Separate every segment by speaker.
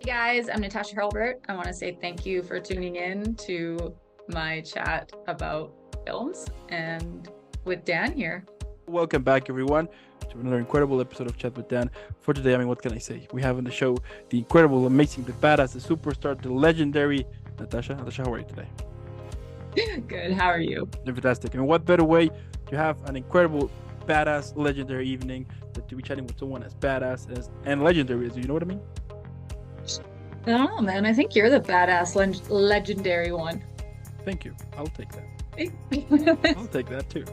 Speaker 1: Hey guys, I'm Natasha Hurlburt. I want to say thank you for tuning in to my chat about films and with Dan here.
Speaker 2: Welcome back, everyone, to another incredible episode of Chat with Dan. For today, what can I say? We have on the show the incredible, amazing, the badass, the superstar, the legendary Natasha. Natasha, how are you today?
Speaker 1: Good, how are you?
Speaker 2: You're fantastic. And what better way to have an incredible, badass, legendary evening than to be chatting with someone as badass as and legendary as you? You know what I mean?
Speaker 1: I don't know, man. I think you're the badass legendary one.
Speaker 2: Thank you. I'll take that.
Speaker 1: Thank
Speaker 2: I'll take that too.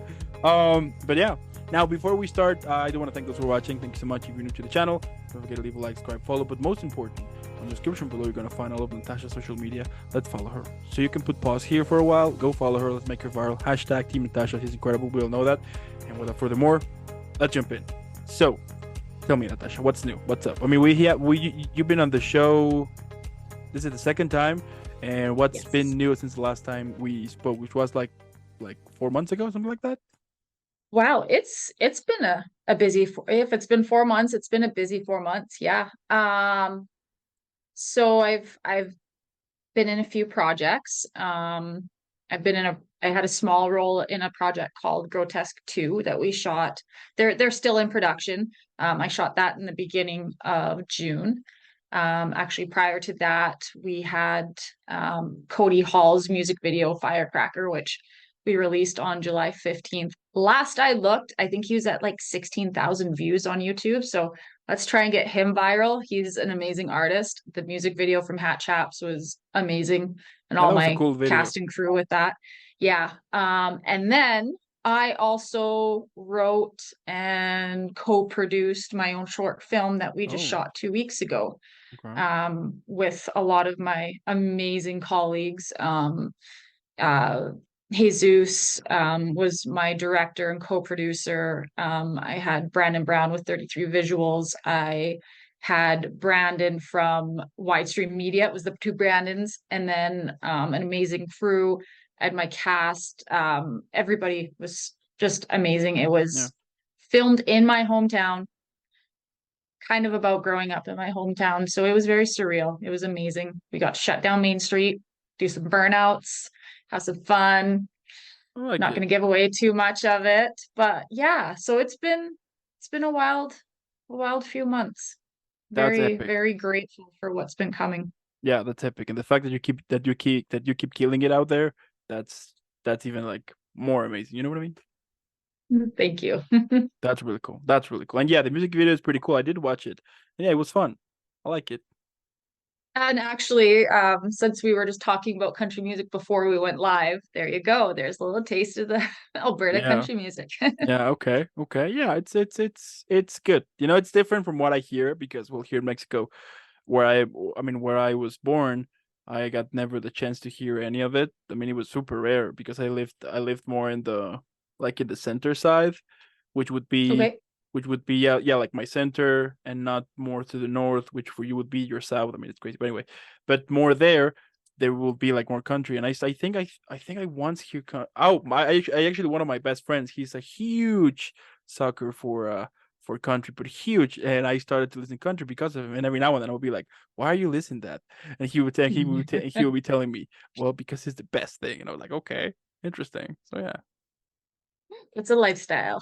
Speaker 2: But yeah. Now, before we start, I do want to thank those who are watching. Thank you so much. If you're new to the channel, don't forget to leave a like, subscribe, follow. But most important, on the description below, you're gonna find all of Natasha's social media. Let's follow her. So you can put pause here for a while. Go follow her. Let's make her viral. Hashtag Team Natasha. She's incredible. We all know that. And without further more, let's jump in. So, tell me, Natasha, what's new? What's up? I mean, you've been on the show. This is the second time, and what's been
Speaker 1: Yes.
Speaker 2: new since the last time we spoke, which was like 4 months ago, something like that.
Speaker 1: Wow, it's been a busy if it's been 4 months, it's been a busy 4 months. Yeah. So I've been in a few projects. I had a small role in a project called Grotesque 2 that we shot. They're still in production. I shot that in the beginning of June. Actually, prior to that, we had Cody Hall's music video Firecracker, which we released on July 15th. Last I looked, I think he was at like 16,000 views on YouTube. So let's try and get him viral. He's an amazing artist. The music video from Hat Chaps was amazing, and
Speaker 2: Yeah,
Speaker 1: all
Speaker 2: that was a
Speaker 1: my
Speaker 2: cool video.
Speaker 1: cast and crew with that. Yeah. And then I also wrote and co-produced my own short film that we just
Speaker 2: Oh,
Speaker 1: shot 2 weeks ago,
Speaker 2: okay.
Speaker 1: with a lot of my amazing colleagues. Uh, Jesus was my director and co-producer. I had Brandon Brown with 33 Visuals. I had Brandon from Widestream Media. It was the two Brandons, and then an amazing crew. I had my cast. Everybody was just amazing. It
Speaker 2: Yeah,
Speaker 1: was filmed in my hometown, kind of about growing up in my hometown. So it was very surreal. It was amazing. We got to shut down Main Street, do some burnouts, have some fun.
Speaker 2: I like
Speaker 1: Not
Speaker 2: it.
Speaker 1: going to give away too much of it, but yeah. So it's been a wild few months.
Speaker 2: That's
Speaker 1: Very
Speaker 2: epic.
Speaker 1: very grateful for what's been coming.
Speaker 2: Yeah, that's epic. And the fact that you keep killing it out there, that's that's even like more amazing. You know what I mean?
Speaker 1: Thank you.
Speaker 2: That's really cool. That's really cool. And yeah, the music video is pretty cool. I did watch it. And yeah, it was fun. I like it.
Speaker 1: And actually, since we were just talking about country music before we went live, there you go. There's a little taste of the Alberta
Speaker 2: Yeah.
Speaker 1: country music.
Speaker 2: Yeah, okay. Okay. Yeah, it's good. You know, it's different from what I hear because well, here in Mexico, where where I was born, I got never the chance to hear any of it. I mean, it was super rare because I lived more in the like in the center side, which would be
Speaker 1: Okay.
Speaker 2: yeah, like my center and not more to the north, which for you would be your south. I mean, it's crazy, but anyway, but more there will be like more country. And I think I once hear I actually one of my best friends, he's a huge sucker for country, but huge. And I started to listen to country because of him. And every now and then I'll be like, "Why are you listening to that?" And he would be telling me, "Well, because it's the best thing." And I was like, "Okay, interesting." So yeah,
Speaker 1: It's a lifestyle.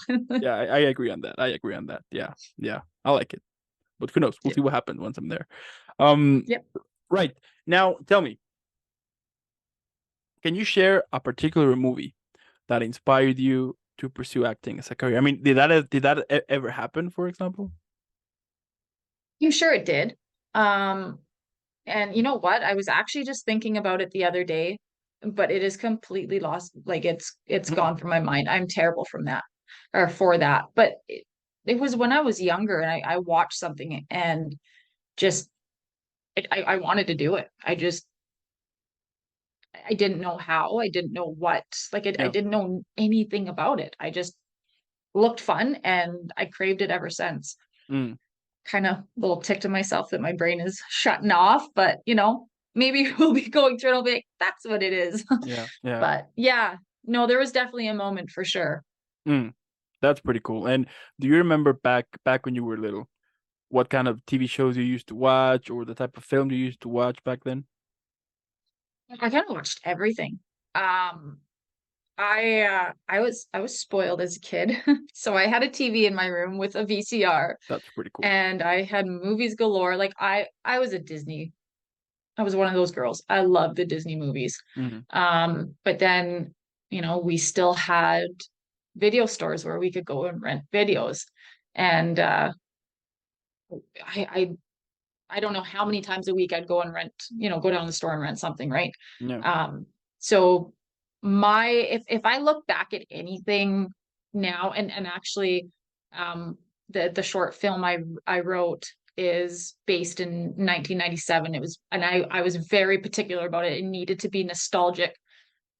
Speaker 2: yeah, I agree on that. I agree on that. Yeah, yeah, I like it. But who knows? We'll
Speaker 1: Yeah.
Speaker 2: see what happens once I'm there. Um,
Speaker 1: Yep.
Speaker 2: right now, tell me, can you share a particular movie that inspired you to pursue acting as a career? I mean, did that ever happen, for example?
Speaker 1: I'm sure it did. Um, and you know what? I was actually just thinking about it the other day, but it is completely lost. Like it's gone from my mind. I'm terrible from that or for that. But it was when I was younger and I watched something and just I wanted to do it. I didn't know how. I didn't know what. I
Speaker 2: Yeah.
Speaker 1: didn't know anything about it. I just looked fun and I craved it ever since.
Speaker 2: Mm,
Speaker 1: Kind of little tick to myself that my brain is shutting off, but maybe we'll be going through it. I'll be like, that's what it is.
Speaker 2: yeah. Yeah.
Speaker 1: But yeah, no, there was definitely a moment for sure.
Speaker 2: Mm, that's pretty cool. And do you remember back when you were little? what kind of TV shows you used to watch or the type of film you used to watch back then?
Speaker 1: I kind of watched everything. Um, I was spoiled as a kid. So I had a TV in my room with a VCR
Speaker 2: That's pretty cool.
Speaker 1: and I had movies galore. Like I was a Disney. I was one of those girls. I loved the Disney movies.
Speaker 2: Hmm.
Speaker 1: But then, we still had video stores where we could go and rent videos. And I I don't know how many times a week I'd go and rent, go down the store and rent something, right?
Speaker 2: Yeah.
Speaker 1: So if I look back at anything now, and actually, the short film I wrote is based in 1997. I was very particular about it. It needed to be nostalgic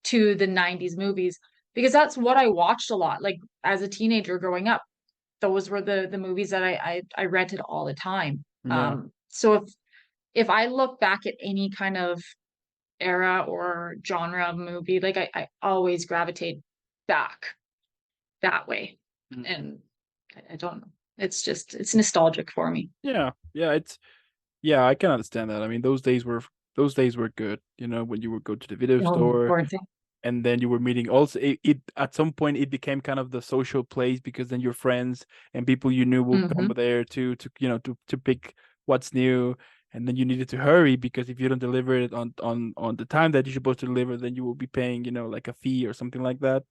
Speaker 1: to the 90s movies because that's what I watched a lot. Like as a teenager growing up, those were the movies that I rented all the time.
Speaker 2: Yeah.
Speaker 1: So if I look back at any kind of era or genre of movie, like I always gravitate back that way.
Speaker 2: Mhm.
Speaker 1: And I don't know. It's nostalgic for me.
Speaker 2: Yeah. Yeah. Yeah, I can understand that. I mean, those days were good, when you would go to the video
Speaker 1: No,
Speaker 2: store
Speaker 1: weren't they?
Speaker 2: and then you were meeting also it at some point it became kind of the social place because then your friends and people you knew will come
Speaker 1: Hmm.
Speaker 2: there to pick what's new, and then you needed to hurry because if you don't deliver it on the time that you're supposed to deliver, then you will be paying, like a fee or something like that.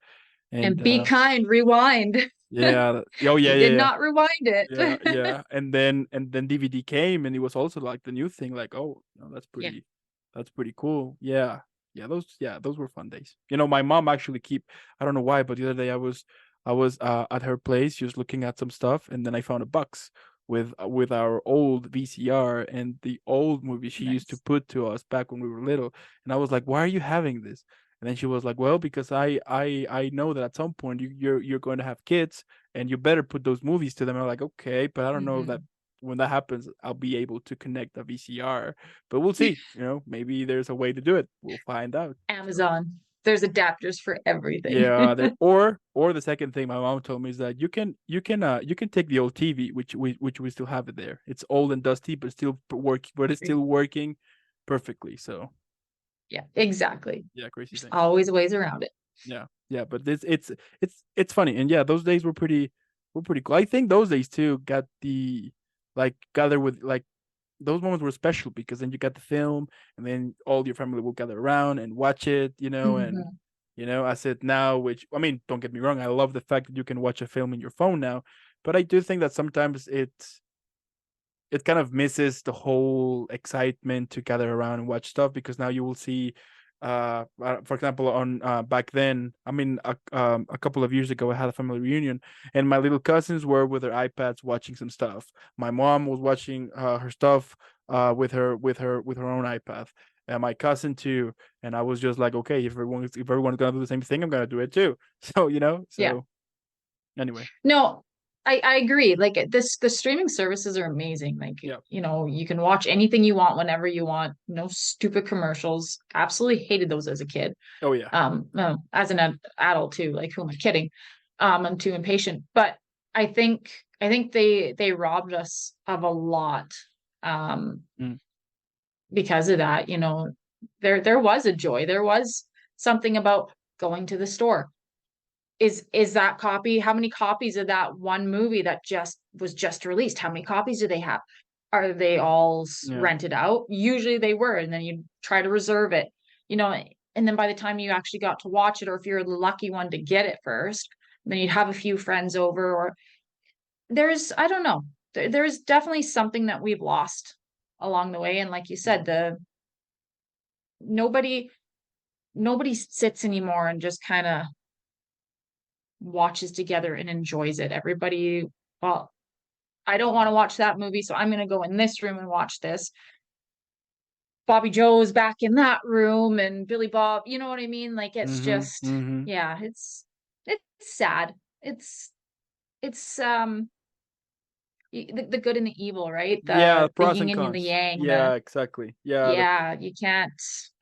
Speaker 2: And
Speaker 1: And be kind, rewind.
Speaker 2: yeah, oh yeah,
Speaker 1: You
Speaker 2: yeah,
Speaker 1: did
Speaker 2: yeah.
Speaker 1: not rewind
Speaker 2: Yeah,
Speaker 1: it.
Speaker 2: yeah, and then DVD came, and it was also like the new thing. Like, oh,
Speaker 1: Yeah.
Speaker 2: that's pretty cool. Yeah, yeah, those were fun days. My mom actually keep. I don't know why, but the other day I was at her place. She was looking at some stuff, and then I found a box with our old VCR and the old movie she used to
Speaker 1: Nice.
Speaker 2: put to us back when we were little. And I was like, "Why are you having this?" And then she was like, "Well, because I know that at some point you're going to have kids, and you better put those movies to them." I'm like, okay, but I don't know if that
Speaker 1: Hmm.
Speaker 2: when that happens, I'll be able to connect a VCR. But we'll see. Maybe there's a way to do it. We'll find out. So
Speaker 1: Amazon. There's adapters for everything.
Speaker 2: yeah, there or the second thing my mom told me is that you can take the old TV, which we still have it there. It's old and dusty, but it's still working perfectly. So
Speaker 1: Yeah, exactly.
Speaker 2: yeah, crazy
Speaker 1: There's
Speaker 2: thing.
Speaker 1: always ways around it.
Speaker 2: Yeah, yeah, but it's funny, and yeah, those days were pretty cool. I think those days too got the like gather with like those moments were special because then you got the film, and then all your family will gather around and watch it, and
Speaker 1: Hmm.
Speaker 2: I said now, which I mean, don't get me wrong, I love the fact that you can watch a film in your phone now, but I do think that sometimes it kind of misses the whole excitement to gather around and watch stuff because now you will see for example on back then, I mean a couple of years ago I had a family reunion and my little cousins were with their iPads watching some stuff. My mom was watching her stuff with her own iPad, and my cousin too. And I was just like, okay, if everyone's gonna do the same thing, I'm gonna do it too. So
Speaker 1: Yeah.
Speaker 2: anyway.
Speaker 1: No, I agree. Like the streaming services are amazing. Like,
Speaker 2: Yeah.
Speaker 1: you can watch anything you want whenever you want. No stupid commercials. Absolutely hated those as a kid.
Speaker 2: Oh yeah.
Speaker 1: No, as an adult too. Like, who am I kidding? I'm too impatient. But I think they robbed us of a lot. Um,
Speaker 2: Mm.
Speaker 1: because of that, there was a joy. There was something about going to the store. Is that copy, how many copies of that one movie that just released, how many copies do they have? Are they all
Speaker 2: Yeah.
Speaker 1: rented out? Usually they were, and then you try to reserve it, you know, and then by the time you actually got to watch it, or if you're the lucky one to get it first, then you'd have a few friends over, or I don't know, there's definitely something that we've lost along the way. And like you
Speaker 2: Yeah.
Speaker 1: said, nobody nobody sits anymore and just kind of watches together and enjoys it. Everybody, well, I don't want to watch that movie, so I'm going to go in this room and watch this. Bobby Joe's back in that room and Billy Bob, you know what I mean? Like it's
Speaker 2: Mhm.
Speaker 1: just,
Speaker 2: Mhm.
Speaker 1: yeah, it's sad. It's the good and the evil, right?
Speaker 2: Yeah,
Speaker 1: The
Speaker 2: pros
Speaker 1: yin
Speaker 2: and
Speaker 1: and the
Speaker 2: cons.
Speaker 1: yang,
Speaker 2: Yeah, exactly. Yeah,
Speaker 1: yeah, you can't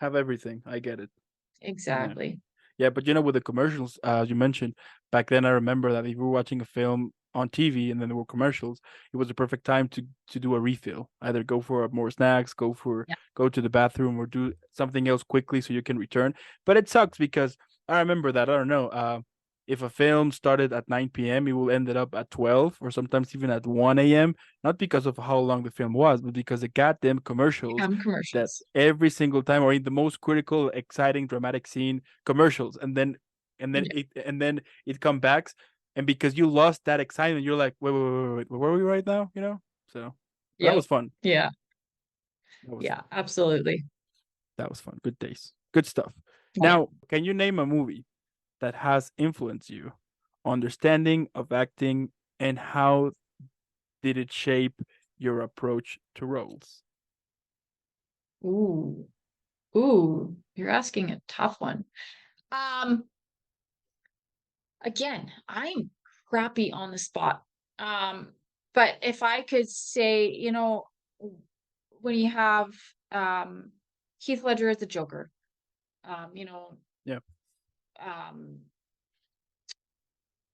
Speaker 2: have everything. I get it. Yeah.
Speaker 1: exactly.
Speaker 2: Yeah, but with the commercials, as you mentioned, back then I remember that if we were watching a film, on TV and then there were commercials, it was a perfect time to do a refill. Either go for more snacks,
Speaker 1: Yeah.
Speaker 2: go to the bathroom, or do something else quickly so you can return. But it sucks because I remember that, I don't know, if a film started at 9 p.m., it will ended up at 12 or sometimes even at 1 a.m. Not because of how long the film was, but because the goddamn commercials that
Speaker 1: Commercials.
Speaker 2: every single time, or in the most critical, exciting, dramatic scene, commercials,
Speaker 1: Yeah.
Speaker 2: and then it comes back, and because you lost that excitement, you're like, wait, where were we right now? So but that
Speaker 1: Yep.
Speaker 2: was fun.
Speaker 1: Yeah.
Speaker 2: That was
Speaker 1: Yeah.
Speaker 2: fun.
Speaker 1: Absolutely.
Speaker 2: That was fun. Good days. Good stuff.
Speaker 1: Yeah.
Speaker 2: Now, can you name a movie that has influenced you, understanding of acting, and how did it shape your approach to roles?
Speaker 1: Ooh. Ooh. You're asking a tough one. Um, Again, I'm crappy on the spot. Um, but if I could say, when you have um Heath Ledger as the Joker, um, you know,
Speaker 2: Yeah,
Speaker 1: um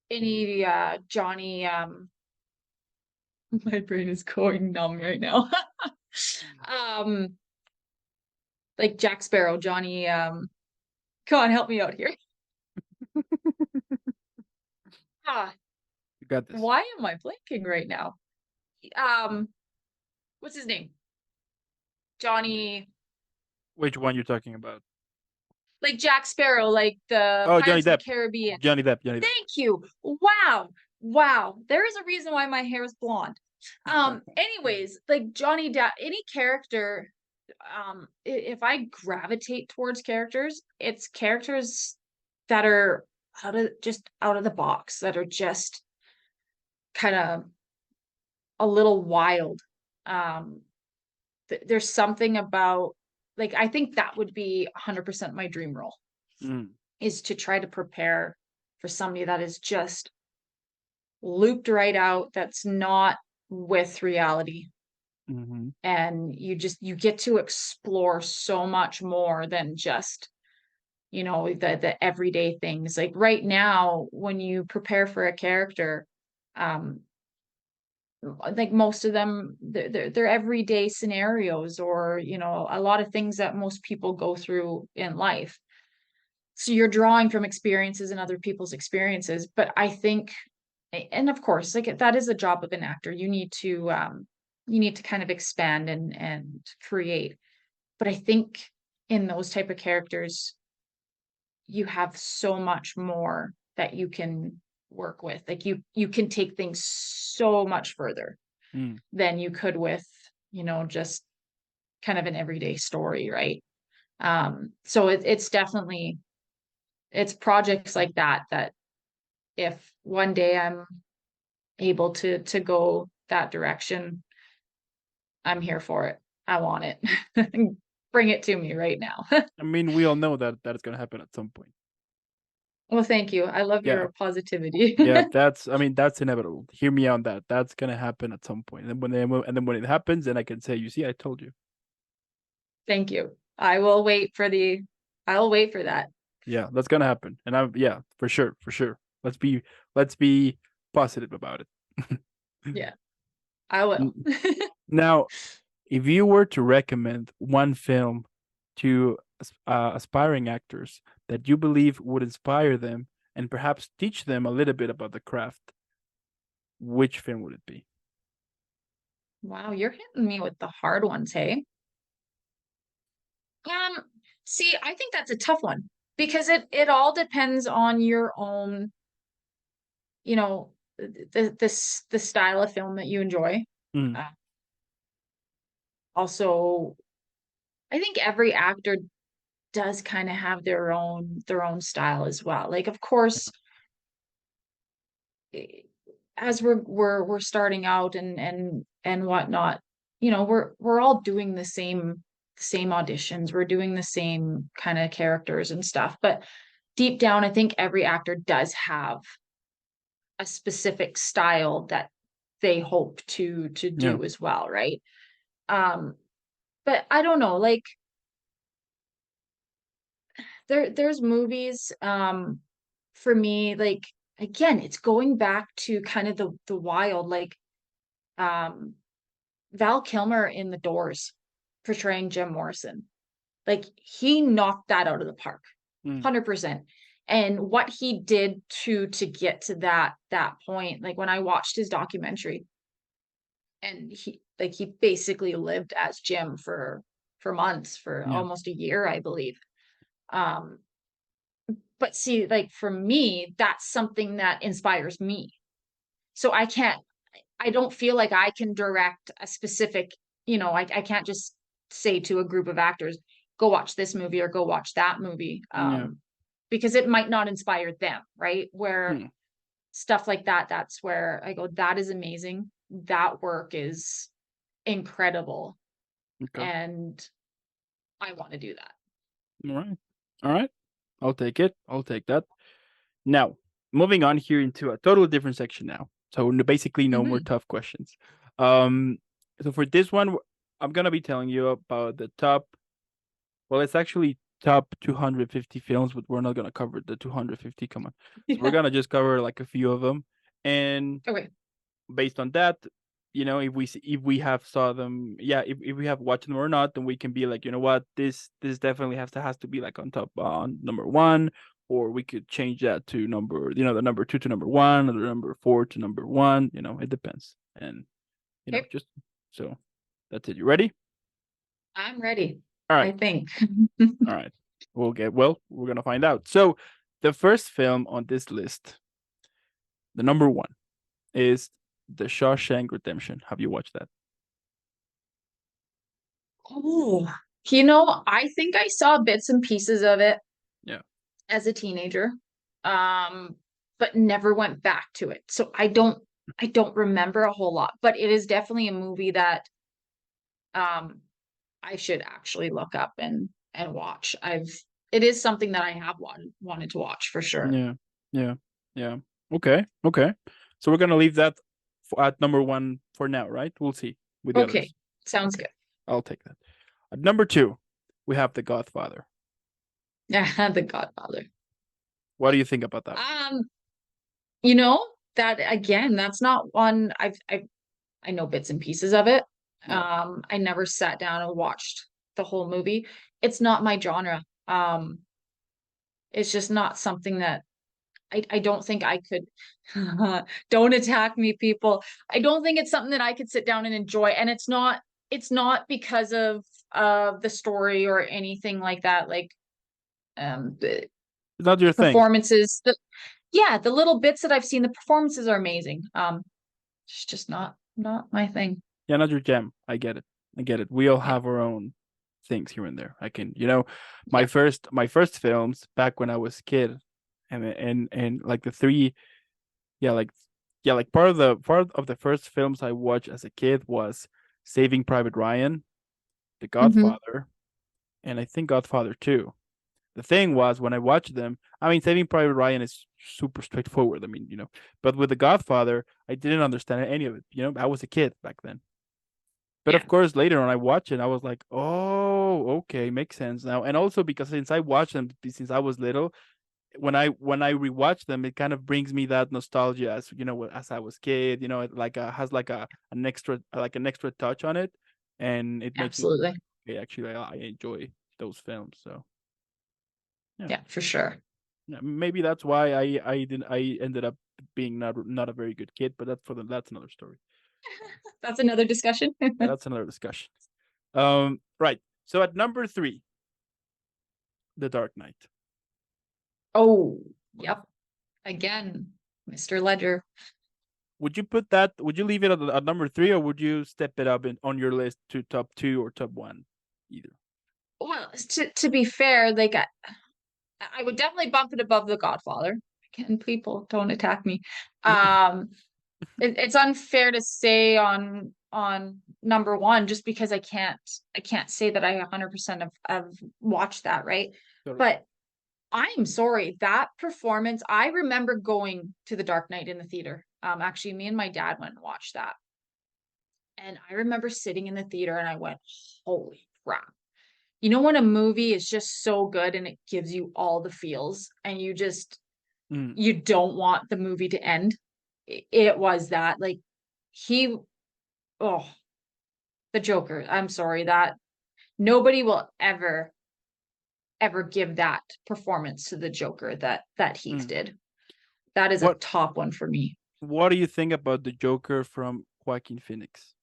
Speaker 1: any Johnny my brain is going numb right now. um like Jack Sparrow, Johnny come on, help me out here. Ah,
Speaker 2: you got this.
Speaker 1: why am I blanking right now? Um, what's his name? Johnny,
Speaker 2: Which one you're talking about?
Speaker 1: like Jack Sparrow, like the
Speaker 2: Oh, Johnny
Speaker 1: Pirates of the
Speaker 2: Depp.
Speaker 1: Caribbean.
Speaker 2: Johnny Depp. Johnny Depp.
Speaker 1: Thank you. Wow. Wow. There is a reason why my hair is blonde. Anyways, like Johnny Depp, any character, if I gravitate towards characters, it's characters that are out of the box, that are just kind of a little wild. Um, there's something about, like, I think that would be 100% my dream role,
Speaker 2: Mm,
Speaker 1: is to try to prepare for somebody that is just looped right out, that's not with reality.
Speaker 2: hmm
Speaker 1: And you get to explore so much more than just, the everyday things. Like right now, when you prepare for a character, um, like most of them, they're everyday scenarios, or a lot of things that most people go through in life. So you're drawing from experiences and other people's experiences. But I think, and of course, like that is a job of an actor. You need to kind of expand and create. But I think in those type of characters, you have so much more that you can work with. Like you can take things so much further
Speaker 2: mm.
Speaker 1: than you could with, just kind of an everyday story, right? So it's definitely, it's projects like that if one day I'm able to go that direction, I'm here for it. I want it. Bring it to me right now.
Speaker 2: I mean, we all know that it's gonna happen at some point.
Speaker 1: Well, thank you. I love
Speaker 2: Yeah,
Speaker 1: your positivity.
Speaker 2: yeah. I mean, that's inevitable. Hear me on that. That's gonna happen at some point. And then when it happens, then I can say, you see, I told you.
Speaker 1: Thank you. I'll wait for that.
Speaker 2: Yeah, that's gonna happen. And I'm yeah, for sure, for sure. Let's be positive about it.
Speaker 1: Yeah, I will.
Speaker 2: N- Now, if you were to recommend one film to aspiring actors that you believe would inspire them and perhaps teach them a little bit about the craft, which film would it be?
Speaker 1: Wow, you're hitting me with the hard ones, hey? Um, See, I think that's a tough one because it all depends on your own, you know, the style of film that you enjoy.
Speaker 2: Mm,
Speaker 1: Uh, Also, I think every actor does kind of have their own style as well. Like, of course, eh, as we're starting out and whatnot, we're all doing the same auditions. We're doing the same kind of characters and stuff. But deep down, I think every actor does have a specific style that they hope to
Speaker 2: yeah,
Speaker 1: do as well, right? Um, but I don't know, like there's movies for me, like again, it's going back to kind of the wild, like um Val Kilmer in The Doors portraying Jim Morrison. Like he knocked that out of the park,
Speaker 2: Mm,
Speaker 1: 100%. And what he did to get to that point, like when I watched his documentary, and he basically lived as Jim for months, for
Speaker 2: yeah.
Speaker 1: almost a year, I believe. Um, but see, like for me, that's something that inspires me. So I don't feel like I can direct a specific, I can't just say to a group of actors, go watch this movie or go watch that movie.
Speaker 2: Yeah.
Speaker 1: Because it might not inspire them, right? Where
Speaker 2: Hmm.
Speaker 1: stuff like that, that's where I go, that is amazing. That work is incredible.
Speaker 2: Okay.
Speaker 1: And I want to do that.
Speaker 2: All right. All right. I'll take it. I'll take that. Now, moving on here into a totally different section now. So basically no more
Speaker 1: Mhm.
Speaker 2: tough questions. Um so for this one I'm going to be telling you about the top, well, it's actually top 250 films, but we're not going to cover the 250, come on. So we're
Speaker 1: Yeah.
Speaker 2: going to just cover like a few of them, and
Speaker 1: Okay.
Speaker 2: based on that, if we have saw them, yeah, if we have watched them or not, then we can be like, you know what, this definitely has to be like on top, on number one, or we could change that to number, the number two to number one, or the number four to number one. It depends, and
Speaker 1: Okay.
Speaker 2: just so that's it. You ready?
Speaker 1: I'm ready,
Speaker 2: All
Speaker 1: I
Speaker 2: right,
Speaker 1: think.
Speaker 2: all right. We're gonna find out. So the first film on this list, the number one, is The Shawshank Redemption. Have you watched that?
Speaker 1: Oh, I think I saw bits and pieces of it
Speaker 2: Yeah.
Speaker 1: as a teenager, um, but never went back to it. So I don't remember a whole lot, but it is definitely a movie that um I should actually look up and watch. It is something that I have wanted to watch for sure.
Speaker 2: Yeah, yeah, yeah. Okay, okay. So we're gonna leave that at number one for now, right? We'll see with the
Speaker 1: Okay,
Speaker 2: others.
Speaker 1: sounds
Speaker 2: Okay,
Speaker 1: good.
Speaker 2: I'll take that. At number two, we have The Godfather.
Speaker 1: Yeah, The Godfather.
Speaker 2: What do you think about that one?
Speaker 1: Um, you know, that again, that's not one I know bits and pieces of it.
Speaker 2: Yeah,
Speaker 1: I never sat down and watched the whole movie. It's not my genre. It's just not something that I don't think I could. Don't attack me, people. I don't think it's something that I could sit down and enjoy. And it's not because of the story or anything like that. Like the
Speaker 2: it's not your thing.
Speaker 1: performances, yeah, the little bits that I've seen, the performances are amazing. It's just not my thing.
Speaker 2: Yeah, not your jam. I get it. I get it. We all
Speaker 1: Yeah.
Speaker 2: have our own things here and there. I can, my
Speaker 1: Yeah.
Speaker 2: first films back when I was a kid, and like the three, yeah, like part of the first films I watched as a kid was Saving Private Ryan, The
Speaker 1: Hmm.
Speaker 2: Godfather, and I think Godfather 2. The thing was, when I watched them, I mean, Saving Private Ryan is super straightforward. I mean, but with The Godfather, I didn't understand any of it. I was a kid back then. But of
Speaker 1: Yeah.
Speaker 2: course, later on, I watched it, and I was like, oh, okay, makes sense now. And also because since I watched them since I was little, when I rewatch them, it kind of brings me that nostalgia as as I was kid. It like has like an extra touch on it, and it makes me
Speaker 1: Absolutely.
Speaker 2: okay. Actually, I enjoy those films. So yeah,
Speaker 1: Yeah, for sure.
Speaker 2: yeah, maybe that's why I ended up being not a very good kid. But that's another story.
Speaker 1: That's another discussion.
Speaker 2: Yeah, that's another discussion. Right. So at number three, The Dark Knight.
Speaker 1: Oh, yep. Again, Mr. Ledger.
Speaker 2: Would you leave it at number three, or would you step it up on your list to top two or top one? Either.
Speaker 1: Well, to be fair, like I would definitely bump it above The Godfather. Again, people don't attack me. Um, it's unfair to say on number one just because I can't say that I 100% have watched that, right?
Speaker 2: Totally.
Speaker 1: But I'm sorry, that performance, I remember going to The Dark Knight in the theater. Actually, me and my dad went and watched that. And I remember sitting in the theater and I went, holy crap. When a movie is just so good and it gives you all the feels and you just
Speaker 2: Mm.
Speaker 1: You don't want the movie to end. It was that, like, he, oh, the Joker. I'm sorry that nobody will ever give that performance to the Joker that Heath
Speaker 2: Mm.
Speaker 1: did. That is a
Speaker 2: What
Speaker 1: top one for me.
Speaker 2: What do you think about the Joker from Joaquin Phoenix?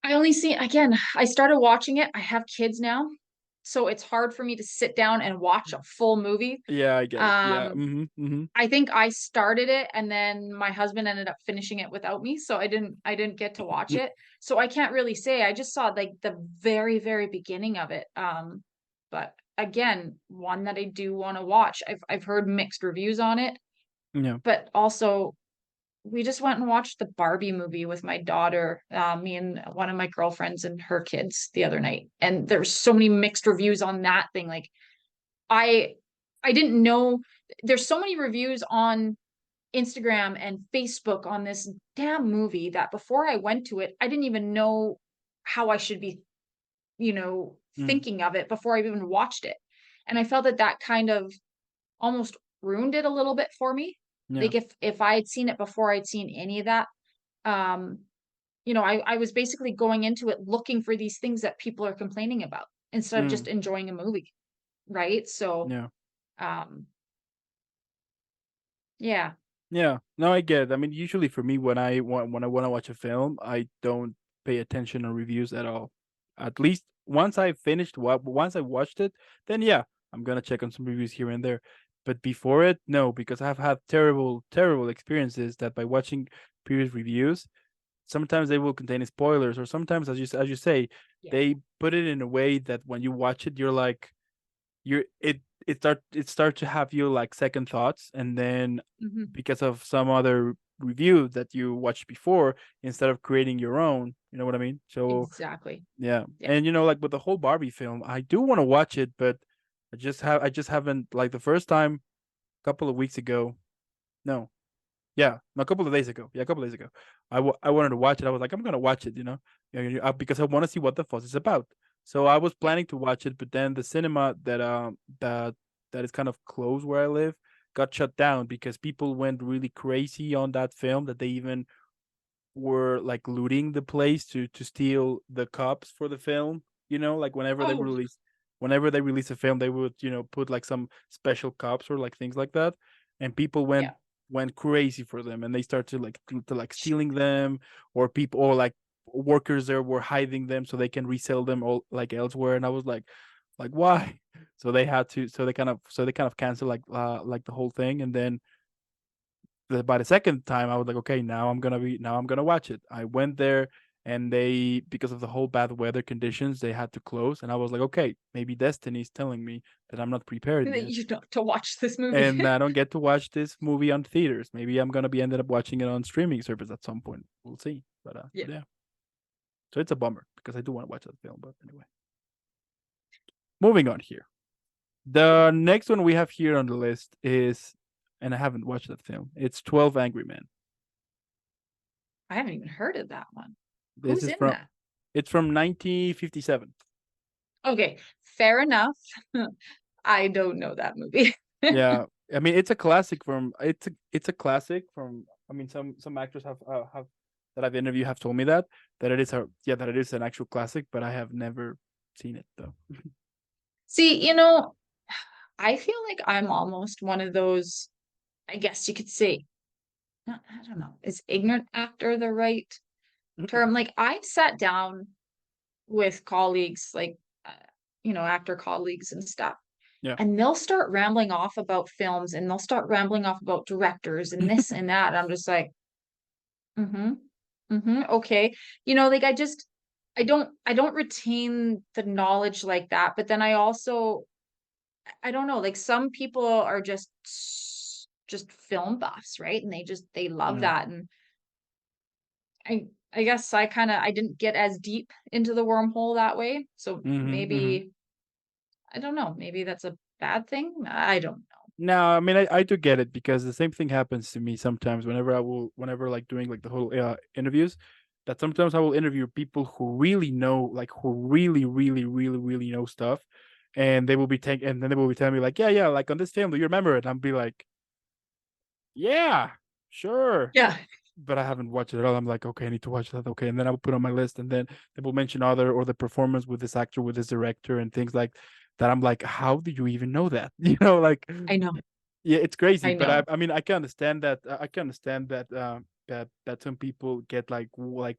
Speaker 1: I only see again, I started watching it. I have kids now, so it's hard for me to sit down and watch a full movie.
Speaker 2: Yeah, I get it. Yeah.
Speaker 1: Um,
Speaker 2: Mm-hmm.
Speaker 1: I think I started it and then my husband ended up finishing it without me, so I didn't get to watch it. So I can't really say. I just saw like the very beginning of it. But again, one that I do want to watch. I've heard mixed reviews on it,
Speaker 2: Yeah.
Speaker 1: but also we just went and watched the Barbie movie with my daughter, me and one of my girlfriends and her kids the other night. And there's so many mixed reviews on that thing. Like I I didn't know there's so many reviews on Instagram and Facebook on this damn movie that before I went to it, I didn't even know how I should be,
Speaker 2: Mm.
Speaker 1: thinking of it before I even watched it. And I felt that that kind of almost ruined it a little bit for me.
Speaker 2: Yeah.
Speaker 1: Like if I had seen it before I'd seen any of that, um, I was basically going into it looking for these things that people are complaining about instead of
Speaker 2: Mm.
Speaker 1: just enjoying a movie, right? So,
Speaker 2: Yeah.
Speaker 1: um, yeah.
Speaker 2: Yeah. No, I get it. I mean, usually for me, when I want to watch a film, I don't pay attention on reviews at all. At least once I finished what once I watched it, then yeah, I'm gonna check on some reviews here and there. But before it, no, because I've had terrible experiences that by watching previous reviews, sometimes they will contain spoilers, or sometimes, as you say,
Speaker 1: Yeah.
Speaker 2: they put it in a way that when you watch it, you're like, you're it start to have you like second thoughts, and then
Speaker 1: Mhm.
Speaker 2: because of some other review that you watched before, instead of creating your own, you know what I mean? So
Speaker 1: Exactly.
Speaker 2: yeah,
Speaker 1: Yeah.
Speaker 2: and like with the whole Barbie film, I do want to watch it, but I just haven't, like the first time a couple of weeks ago. No, yeah, no, a couple of days ago. Yeah, a couple of days ago. I wanted to watch it. I was like, I'm gonna watch it, because I want to see what the fuss is about. So I was
Speaker 1: Yeah.
Speaker 2: planning to watch it, but then the cinema that is kind of close where I live got shut down because people went really crazy on that film, that they even were like looting the place to steal the cups for the film. Like
Speaker 1: Oh,
Speaker 2: whenever they release a film, they would put like some special cups or like things like that, and people
Speaker 1: yeah.
Speaker 2: went crazy for them, and they started like stealing them, or people, or like workers there were hiding them so they can resell them all like elsewhere. And I was like why? So they had to so they kind of canceled like the whole thing. And then by the second time I was like, okay, now I'm gonna watch it. I went there, and they, because of the whole bad weather conditions, they had to close, and I was like, okay, maybe destiny's telling me that I'm not prepared
Speaker 1: That
Speaker 2: yet,
Speaker 1: you know to watch this movie.
Speaker 2: and I don't get to watch this movie on theaters. Maybe I'm gonna be ended up watching it on streaming service at some point. We'll see.
Speaker 1: Yeah.
Speaker 2: But yeah, so it's a bummer because I do want to watch that film. But anyway, moving on here. The next one we have here on the list is, and I haven't watched that film. It's 12 Angry Men.
Speaker 1: I haven't even heard of that one.
Speaker 2: This
Speaker 1: Who's
Speaker 2: is
Speaker 1: in
Speaker 2: from
Speaker 1: that?
Speaker 2: It's from 1957.
Speaker 1: Okay, fair enough. I don't know that movie.
Speaker 2: Yeah, I mean it's a classic from it's a classic from. I mean some actors have that I've interviewed have told me that it is that it is an actual classic, but I have never seen it though.
Speaker 1: See, I feel like I'm almost one of those, I guess you could say, I don't know, is ignorant actor the right term? Like I've sat down with colleagues, like, actor colleagues and stuff,
Speaker 2: Yeah.
Speaker 1: and they'll start rambling off about films and they'll start rambling off about directors and this and that. And I'm just like, mm-hmm, mm-hmm, okay. Like I don't retain the knowledge like that. But then I also, I don't know, like some people are just film buffs, right? And they love
Speaker 2: Yeah.
Speaker 1: that. And I guess I didn't get as deep into the wormhole that way. So
Speaker 2: Mm-hmm.
Speaker 1: maybe I don't know, maybe that's a bad thing. I don't know.
Speaker 2: No, I mean I do get it, because the same thing happens to me sometimes whenever like doing like the whole interviews, that sometimes I will interview people who really know, like who really know stuff, and they will be taking, and then they will be telling me like, yeah, like on this film, do you remember it? And I'll be like, yeah, sure,
Speaker 1: Yeah.
Speaker 2: but I haven't watched it at all. I'm like, okay, I need to watch that. Okay, and then I will put on my list, and then they will mention other or the performance with this actor, with this director, and things like that. I'm like, how did you even know that? Like,
Speaker 1: I know.
Speaker 2: yeah, it's crazy.
Speaker 1: I
Speaker 2: But I,
Speaker 1: know.
Speaker 2: I mean, I can understand that. I can understand that. That some people get like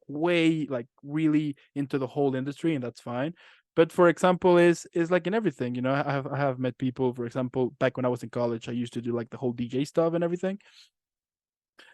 Speaker 2: way like really into the whole industry, and that's fine. But for example, is like in everything, I have met people. For example, back when I was in college, I used to do like the whole DJ stuff and everything.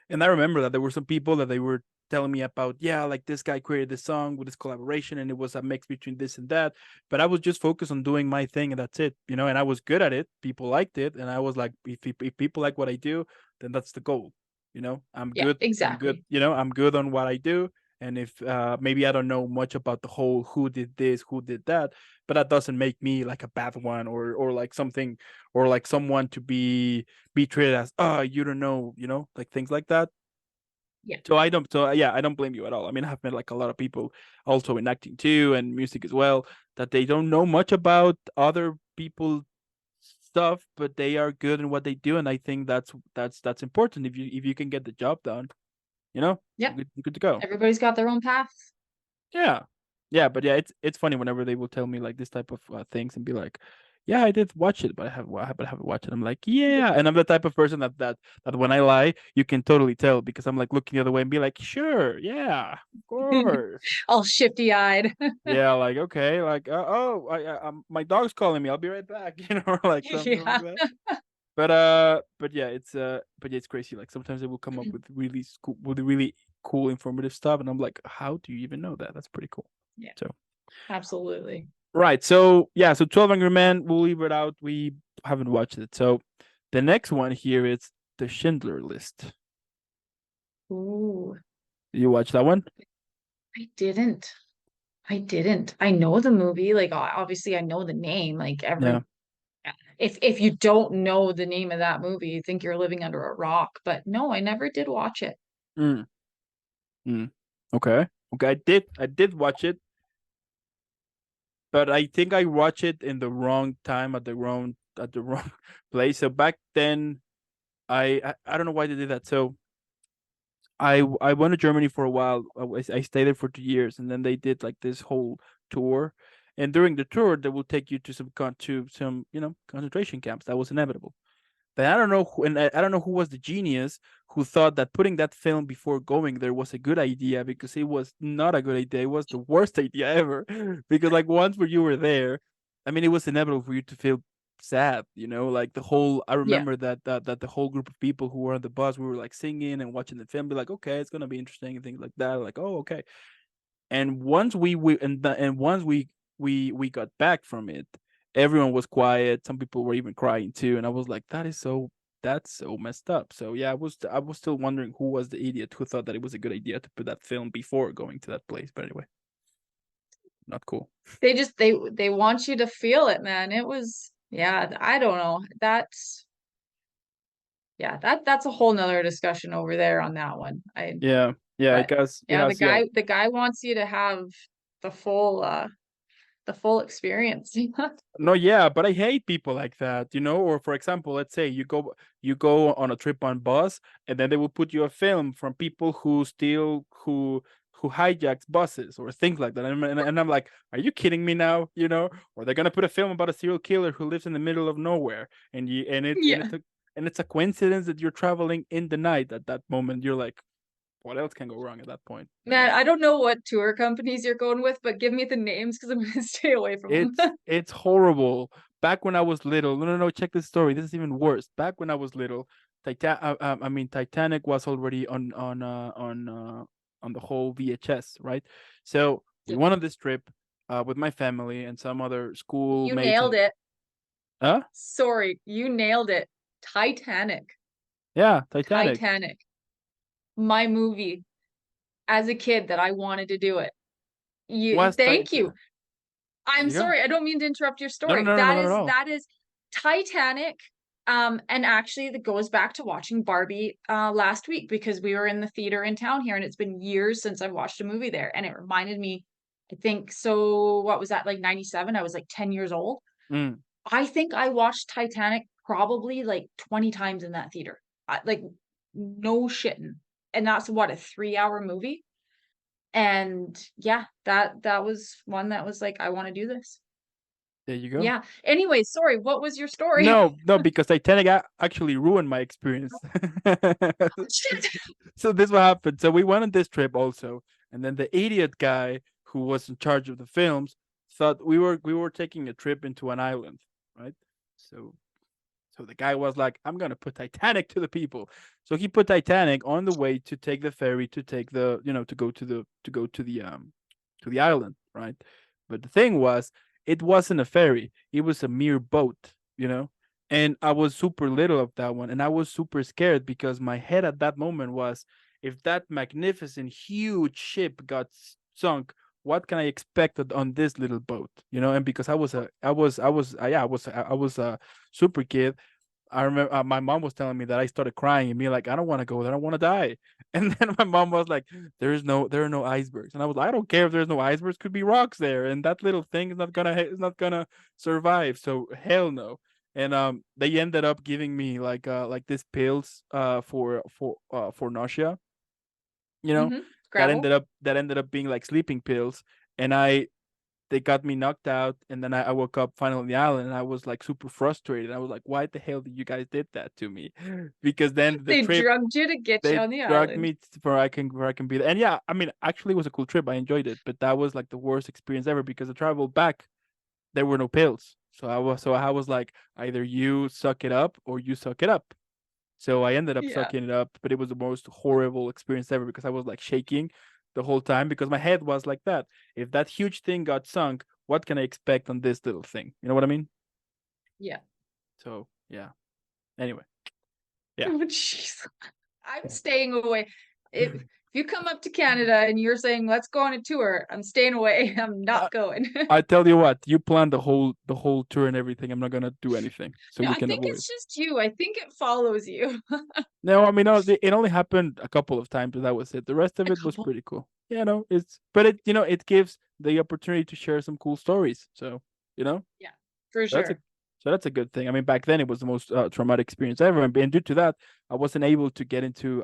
Speaker 2: And I remember that there were some people that they were telling me about, yeah, like this guy created this song with this collaboration and it was a mix between this and that. But I was just focused on doing my thing and that's it, and I was good at it. People liked it. And I was like, if people like what I do, then that's the goal. I'm
Speaker 1: Yeah,
Speaker 2: good. I'm good.
Speaker 1: exactly.
Speaker 2: I'm good on what I do. And if maybe I don't know much about the whole who did this, who did that, but that doesn't make me like a bad one or like something or like someone to be treated as, oh, you don't know, like things like that.
Speaker 1: Yeah.
Speaker 2: So yeah, I don't blame you at all. I mean, I've met like a lot of people also in acting too and music as well that they don't know much about other people stuff, but they are good in what they do, and I think that's important. If you can get the job done,
Speaker 1: Yeah.
Speaker 2: you're good to go.
Speaker 1: Everybody's got their own path.
Speaker 2: Yeah, yeah, but yeah, it's funny whenever they will tell me like this type of things and be like, "Yeah, I did watch it, but I haven't watched it." I'm like, "Yeah," and I'm the type of person that when I lie, you can totally tell because I'm like looking the other way and be like, "Sure, yeah, of course."
Speaker 1: All shifty eyed.
Speaker 2: Yeah, like okay, like oh, my dog's calling me. I'll be right back, or like something like
Speaker 1: Yeah.
Speaker 2: that. But yeah, it's crazy. Like sometimes they will come up with really cool informative stuff, and I'm like, how do you even know that? That's pretty cool.
Speaker 1: Yeah,
Speaker 2: So
Speaker 1: absolutely.
Speaker 2: right, so yeah, so 12 Angry Men, we'll leave it out. We haven't watched it. So the next one here is the Schindler List.
Speaker 1: Ooh,
Speaker 2: You watch that one?
Speaker 1: I didn't. I didn't. I know the movie. Like obviously I know the name. Like
Speaker 2: Yeah.
Speaker 1: every if you don't know the name of that movie, you think you're living under a rock. But no, I never did watch it.
Speaker 2: Mm, mm. Okay. Okay. I did watch it, but I think I watched it in the wrong time at the wrong place. So back then, I don't know why they did that. So I went to Germany for a while. I stayed there for 2 years, and then they did like this whole tour. And during the tour, they will take you to some concentration camps. That was inevitable. But I don't know who, and I don't know who was the genius who thought that putting that film before going there was a good idea, because it was not a good idea. It was the worst idea ever. Because like once where you were there, I mean, it was inevitable for you to feel sad. Like the whole. I
Speaker 1: Yeah.
Speaker 2: remember that the whole group of people who were on the bus, we were like singing and watching the film, be like, okay, it's gonna be interesting and things like that. Like, oh, okay. And once we got back from it, everyone was quiet. Some people were even crying too, and I was like, that's so messed up. So yeah, I was still wondering who was the idiot who thought that it was a good idea to put that film before going to that place. But anyway, not cool.
Speaker 1: They want you to feel it, man. It was yeah, I don't know. That's a whole nother discussion over there on that one.
Speaker 2: Yeah, yeah, it
Speaker 1: But
Speaker 2: has it
Speaker 1: yeah, the
Speaker 2: has yeah.
Speaker 1: guy wants you to have the full experience.
Speaker 2: No, yeah, but I hate people like that. Or for example, let's say you go on a trip on bus, and then they will put you a film from people who hijacks buses or things like that. And I'm like, are you kidding me now? Or they're gonna put a film about a serial killer who lives in the middle of nowhere, and you
Speaker 1: Yeah.
Speaker 2: and it's a coincidence that you're traveling in the night at that moment. You're like, what else can go wrong at that point?
Speaker 1: Man, I don't know what tour companies you're going with, but give me the names because I'm gonna stay away from
Speaker 2: It's
Speaker 1: them.
Speaker 2: it's horrible. Back when I was little, no, no, no. Check this story. This is even worse. Back when I was little, Titanic was already on the whole VHS, right? So we went on this trip, with my family and some other
Speaker 1: You
Speaker 2: schoolmates
Speaker 1: nailed
Speaker 2: and
Speaker 1: it.
Speaker 2: huh?
Speaker 1: Sorry, you nailed it. Titanic.
Speaker 2: Yeah, Titanic.
Speaker 1: Titanic. My movie as a kid that I wanted to do it.
Speaker 2: Was
Speaker 1: Thank
Speaker 2: Titanic?
Speaker 1: you.
Speaker 2: There
Speaker 1: I'm
Speaker 2: you go.
Speaker 1: sorry. I don't mean to interrupt your
Speaker 2: No, no,
Speaker 1: story.
Speaker 2: no, no, no,
Speaker 1: That
Speaker 2: not at
Speaker 1: is
Speaker 2: all.
Speaker 1: that is Titanic. And actually that goes back to watching Barbie last week because we were in the theater in town here and it's been years since I've watched a movie there. And it reminded me, I think so what was that, like 97? I was like 10 years old.
Speaker 2: Mm.
Speaker 1: I think I watched Titanic probably like 20 times in that theater. Like no shitting. And that's what, a 3-hour movie? And yeah, that was one that was like, I want to do this.
Speaker 2: There you go.
Speaker 1: Yeah. Anyway, sorry, what was your story?
Speaker 2: No, no, because Titanic actually ruined my experience. So this what happened. So we went on this trip also, and then the idiot guy who was in charge of the films thought we were taking a trip into an island, right? So so the guy was like, "I'm gonna put Titanic to the people." So he put Titanic on the way to take the ferry to take the to go to the island, right? But the thing was, it wasn't a ferry; it was a mere boat. And I was super little of that one, and I was super scared because my head at that moment was, if that magnificent, huge ship got sunk, what can I expect on this little boat? And because I was a super kid. I remember my mom was telling me that I started crying and being like, I don't want to go there, I want to die. And then my mom was like, there are no icebergs. And I was like, I don't care if there's no icebergs, could be rocks there. And that little thing is not gonna survive. So hell no. And they ended up giving me like these pills for nausea, you know,
Speaker 1: Hmm. Gravel.
Speaker 2: that ended up being like sleeping pills. And they got me knocked out, and then I woke up finally on the island, and I was like super frustrated. I was like, why the hell did you guys did that to me? Because then the
Speaker 1: They
Speaker 2: trip,
Speaker 1: drugged you to get you
Speaker 2: they
Speaker 1: on the
Speaker 2: dragged
Speaker 1: island.
Speaker 2: me where I can be there. And yeah, I mean, actually it was a cool trip, I enjoyed it, but that was like the worst experience ever because the travel back there were no pills. So I was like, either you suck it up or you suck it up. So I ended up
Speaker 1: Yeah.
Speaker 2: sucking it up, but it was the most horrible experience ever because I was like shaking the whole time because my head was like that. If that huge thing got sunk, what can I expect on this little thing? You know what I mean?
Speaker 1: Yeah.
Speaker 2: So yeah. Anyway, yeah.
Speaker 1: Oh, jeez. I'm staying away. If you come up to Canada and you're saying, let's go on a tour, I'm staying away. I'm not
Speaker 2: Uh,
Speaker 1: going.
Speaker 2: I tell you what, you plan the whole tour and everything. I'm not gonna do anything, so
Speaker 1: No,
Speaker 2: we
Speaker 1: I
Speaker 2: can
Speaker 1: think
Speaker 2: avoid.
Speaker 1: it's just you. I think it follows you.
Speaker 2: No, I mean, no, it only happened a couple of times, but that was it. The rest of
Speaker 1: A
Speaker 2: it was
Speaker 1: couple.
Speaker 2: pretty cool. Yeah, no, but it gives the opportunity to share some cool stories. So, you know,
Speaker 1: Yeah, for
Speaker 2: so that's a
Speaker 1: sure.
Speaker 2: so that's a good thing. I mean, back then it was the most traumatic experience ever, and due to that, I wasn't able to get into.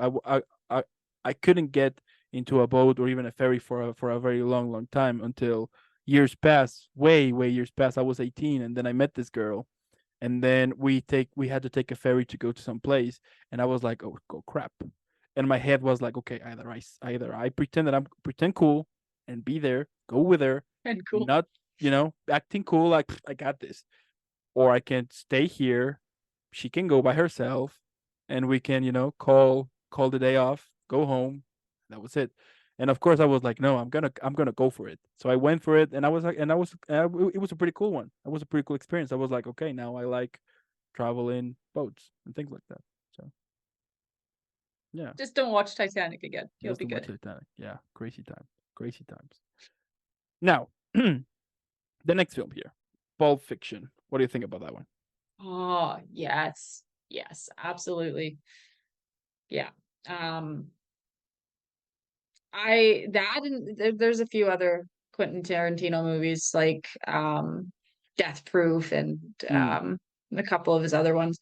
Speaker 2: I couldn't get into a boat or even a ferry for a very long, long time until years passed, way years passed. I was 18, and then I met this girl, and then we had to take a ferry to go to some place, and I was like, oh crap. And my head was like, okay, either I pretend cool and be there, go with her,
Speaker 1: And cool.
Speaker 2: not acting cool like I got this, or I can stay here, she can go by herself, and we can call the day off, go home. That was it. And of course I was like, no, I'm gonna go for it. So I went for it, and I was like, and I was it was a pretty cool one. It was a pretty cool experience. I was like, okay, now I like traveling boats and things like that. So yeah,
Speaker 1: Just don't watch Titanic again. You'll
Speaker 2: just
Speaker 1: be
Speaker 2: too much
Speaker 1: good.
Speaker 2: Titanic. Yeah, crazy time, crazy times. Now, the next film here, Pulp Fiction. What do you think about that one?
Speaker 1: Oh, yes. Yes, absolutely. Yeah. Um, I that and there's a few other Quentin Tarantino movies like Death Proof and
Speaker 2: Mm,
Speaker 1: a couple of his other ones.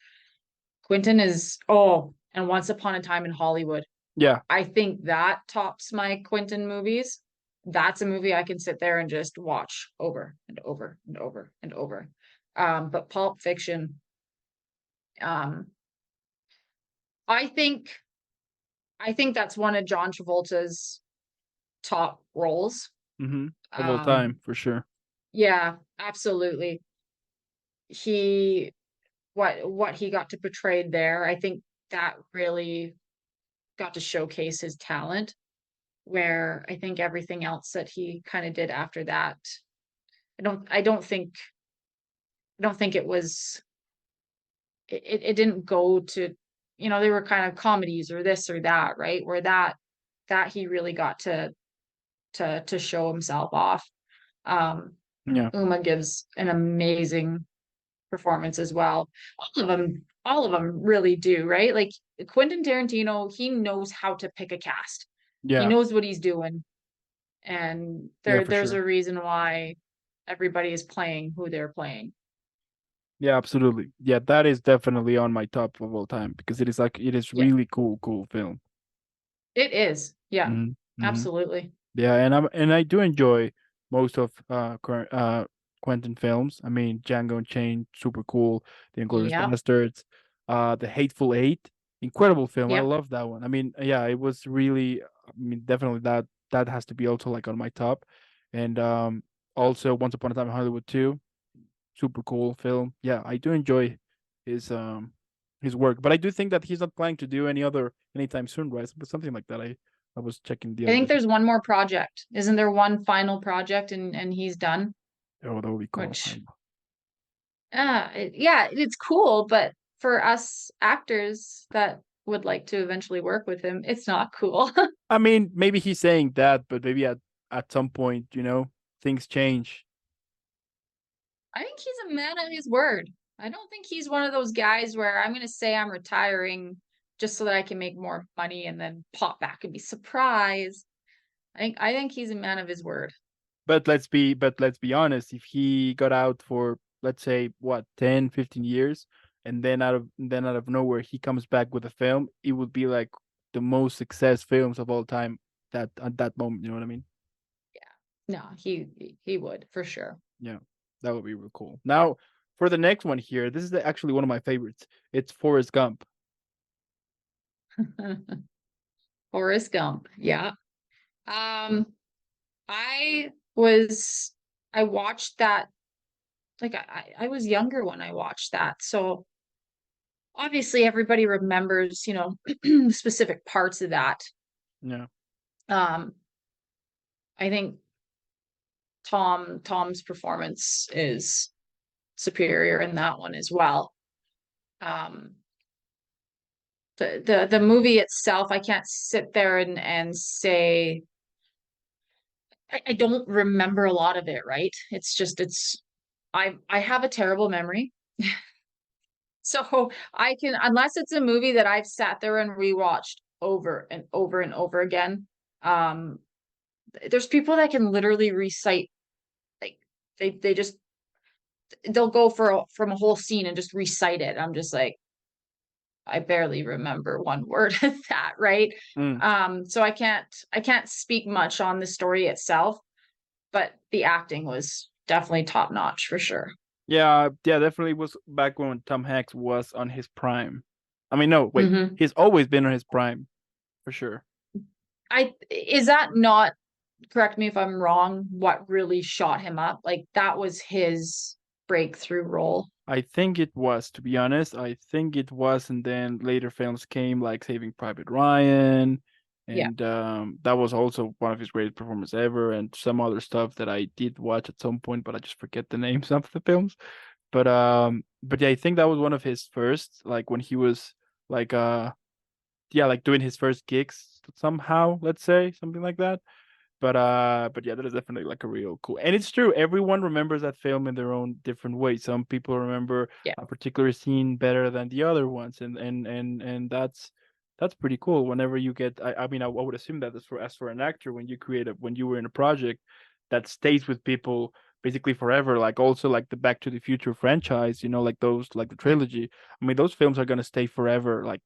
Speaker 1: Quentin is oh, and Once Upon a Time in Hollywood.
Speaker 2: yeah,
Speaker 1: I think that tops my Quentin movies. That's a movie I can sit there and just watch over and over and over and over. But Pulp Fiction, um, I think I think that's one of John Travolta's top roles.
Speaker 2: of all time
Speaker 1: Um,
Speaker 2: for sure.
Speaker 1: yeah, absolutely. He what he got to portray there, I think that really got to showcase his talent, where I think everything else that he kind of did after that, I don't think it was it didn't go to, they were kind of comedies or this or that, right? Where that he really got to show himself off. Um,
Speaker 2: Yeah,
Speaker 1: Uma gives an amazing performance as well. All of them really do, right? Like Quentin Tarantino, he knows how to pick a cast. He
Speaker 2: yeah,
Speaker 1: knows what he's doing, and
Speaker 2: yeah,
Speaker 1: there's
Speaker 2: for
Speaker 1: a
Speaker 2: sure.
Speaker 1: reason why everybody is playing who they're playing.
Speaker 2: Yeah, absolutely. Yeah, that is definitely on my top of all time because it is like it is
Speaker 1: Yeah,
Speaker 2: really cool film.
Speaker 1: it is. Yeah,
Speaker 2: Hmm. Hmm.
Speaker 1: absolutely.
Speaker 2: Yeah, and I do enjoy most of current Quentin films. I mean, Django Unchained, super cool. The Inglourious
Speaker 1: Yep,
Speaker 2: Bastards, The Hateful Eight, incredible film. I
Speaker 1: yep.
Speaker 2: love that one. I mean, yeah, it was really. I mean, definitely that has to be also like on my top, and also Once Upon a Time in Hollywood too. Super cool film. Yeah, I do enjoy his um his work, but I do think that he's not planning to do any other anytime soon, right? But something like that. I was checking the
Speaker 1: I
Speaker 2: other
Speaker 1: think
Speaker 2: day.
Speaker 1: there's one more project. Isn't there one final project and he's done?
Speaker 2: Oh, that would be cool.
Speaker 1: Which, yeah, it's cool, but for us actors that would like to eventually work with him, it's not cool.
Speaker 2: I mean, maybe he's saying that, but maybe at some point, things change.
Speaker 1: I think he's a man of his word. I don't think he's one of those guys where I'm going to say I'm retiring just so that I can make more money and then pop back and be surprised. I think he's a man of his word.
Speaker 2: But let's be honest, if he got out for let's say what 10, 15 years and then out of nowhere he comes back with a film, it would be like the most success films of all time that at that moment, you know what I mean?
Speaker 1: No, he would for sure.
Speaker 2: Yeah. That would be real cool. Now, for the next one here, this is actually one of my favorites. It's Forrest Gump.
Speaker 1: Forrest Gump. Yeah. Um, I was I watched that like I was younger when I watched that. So obviously everybody remembers, specific parts of that.
Speaker 2: Yeah,
Speaker 1: Um, I think Tom's performance is superior in that one as well. Um, the movie itself, I can't sit there and say I don't remember a lot of it, right? I have a terrible memory. So I can, unless it's a movie that I've sat there and rewatched over and over and over again. Um, there's people that can literally recite like they just they'll go from a whole scene and just recite it. I'm just like, I barely remember one word of that, right?
Speaker 2: mm.
Speaker 1: So I can't speak much on the story itself, but the acting was definitely top notch for sure.
Speaker 2: Yeah, definitely was back when Tom Hanks was on his prime. I mean, no, wait,
Speaker 1: Hmm.
Speaker 2: he's always been on his prime for sure.
Speaker 1: I is that not, correct me if I'm wrong, what really shot him up? Like that was his breakthrough role.
Speaker 2: I think it was, to be honest. I think it was, and then later films came like Saving Private Ryan,
Speaker 1: Yeah.
Speaker 2: and that was also one of his greatest performances ever, and some other stuff that I did watch at some point, but I just forget the names of the films. But yeah, I think that was one of his first, like when he was like yeah, like doing his first gigs somehow, let's say, something like that. But yeah, that is definitely like a real cool. And it's true, everyone remembers that film in their own different way. Some people remember
Speaker 1: Yeah.
Speaker 2: a particular scene better than the other ones, and that's pretty cool. Whenever you get, I mean, I would assume that as for an actor, when you were in a project that stays with people basically forever, like also like the Back to the Future franchise, like those, like the
Speaker 1: Yeah.
Speaker 2: trilogy. I mean, those films are gonna stay forever, like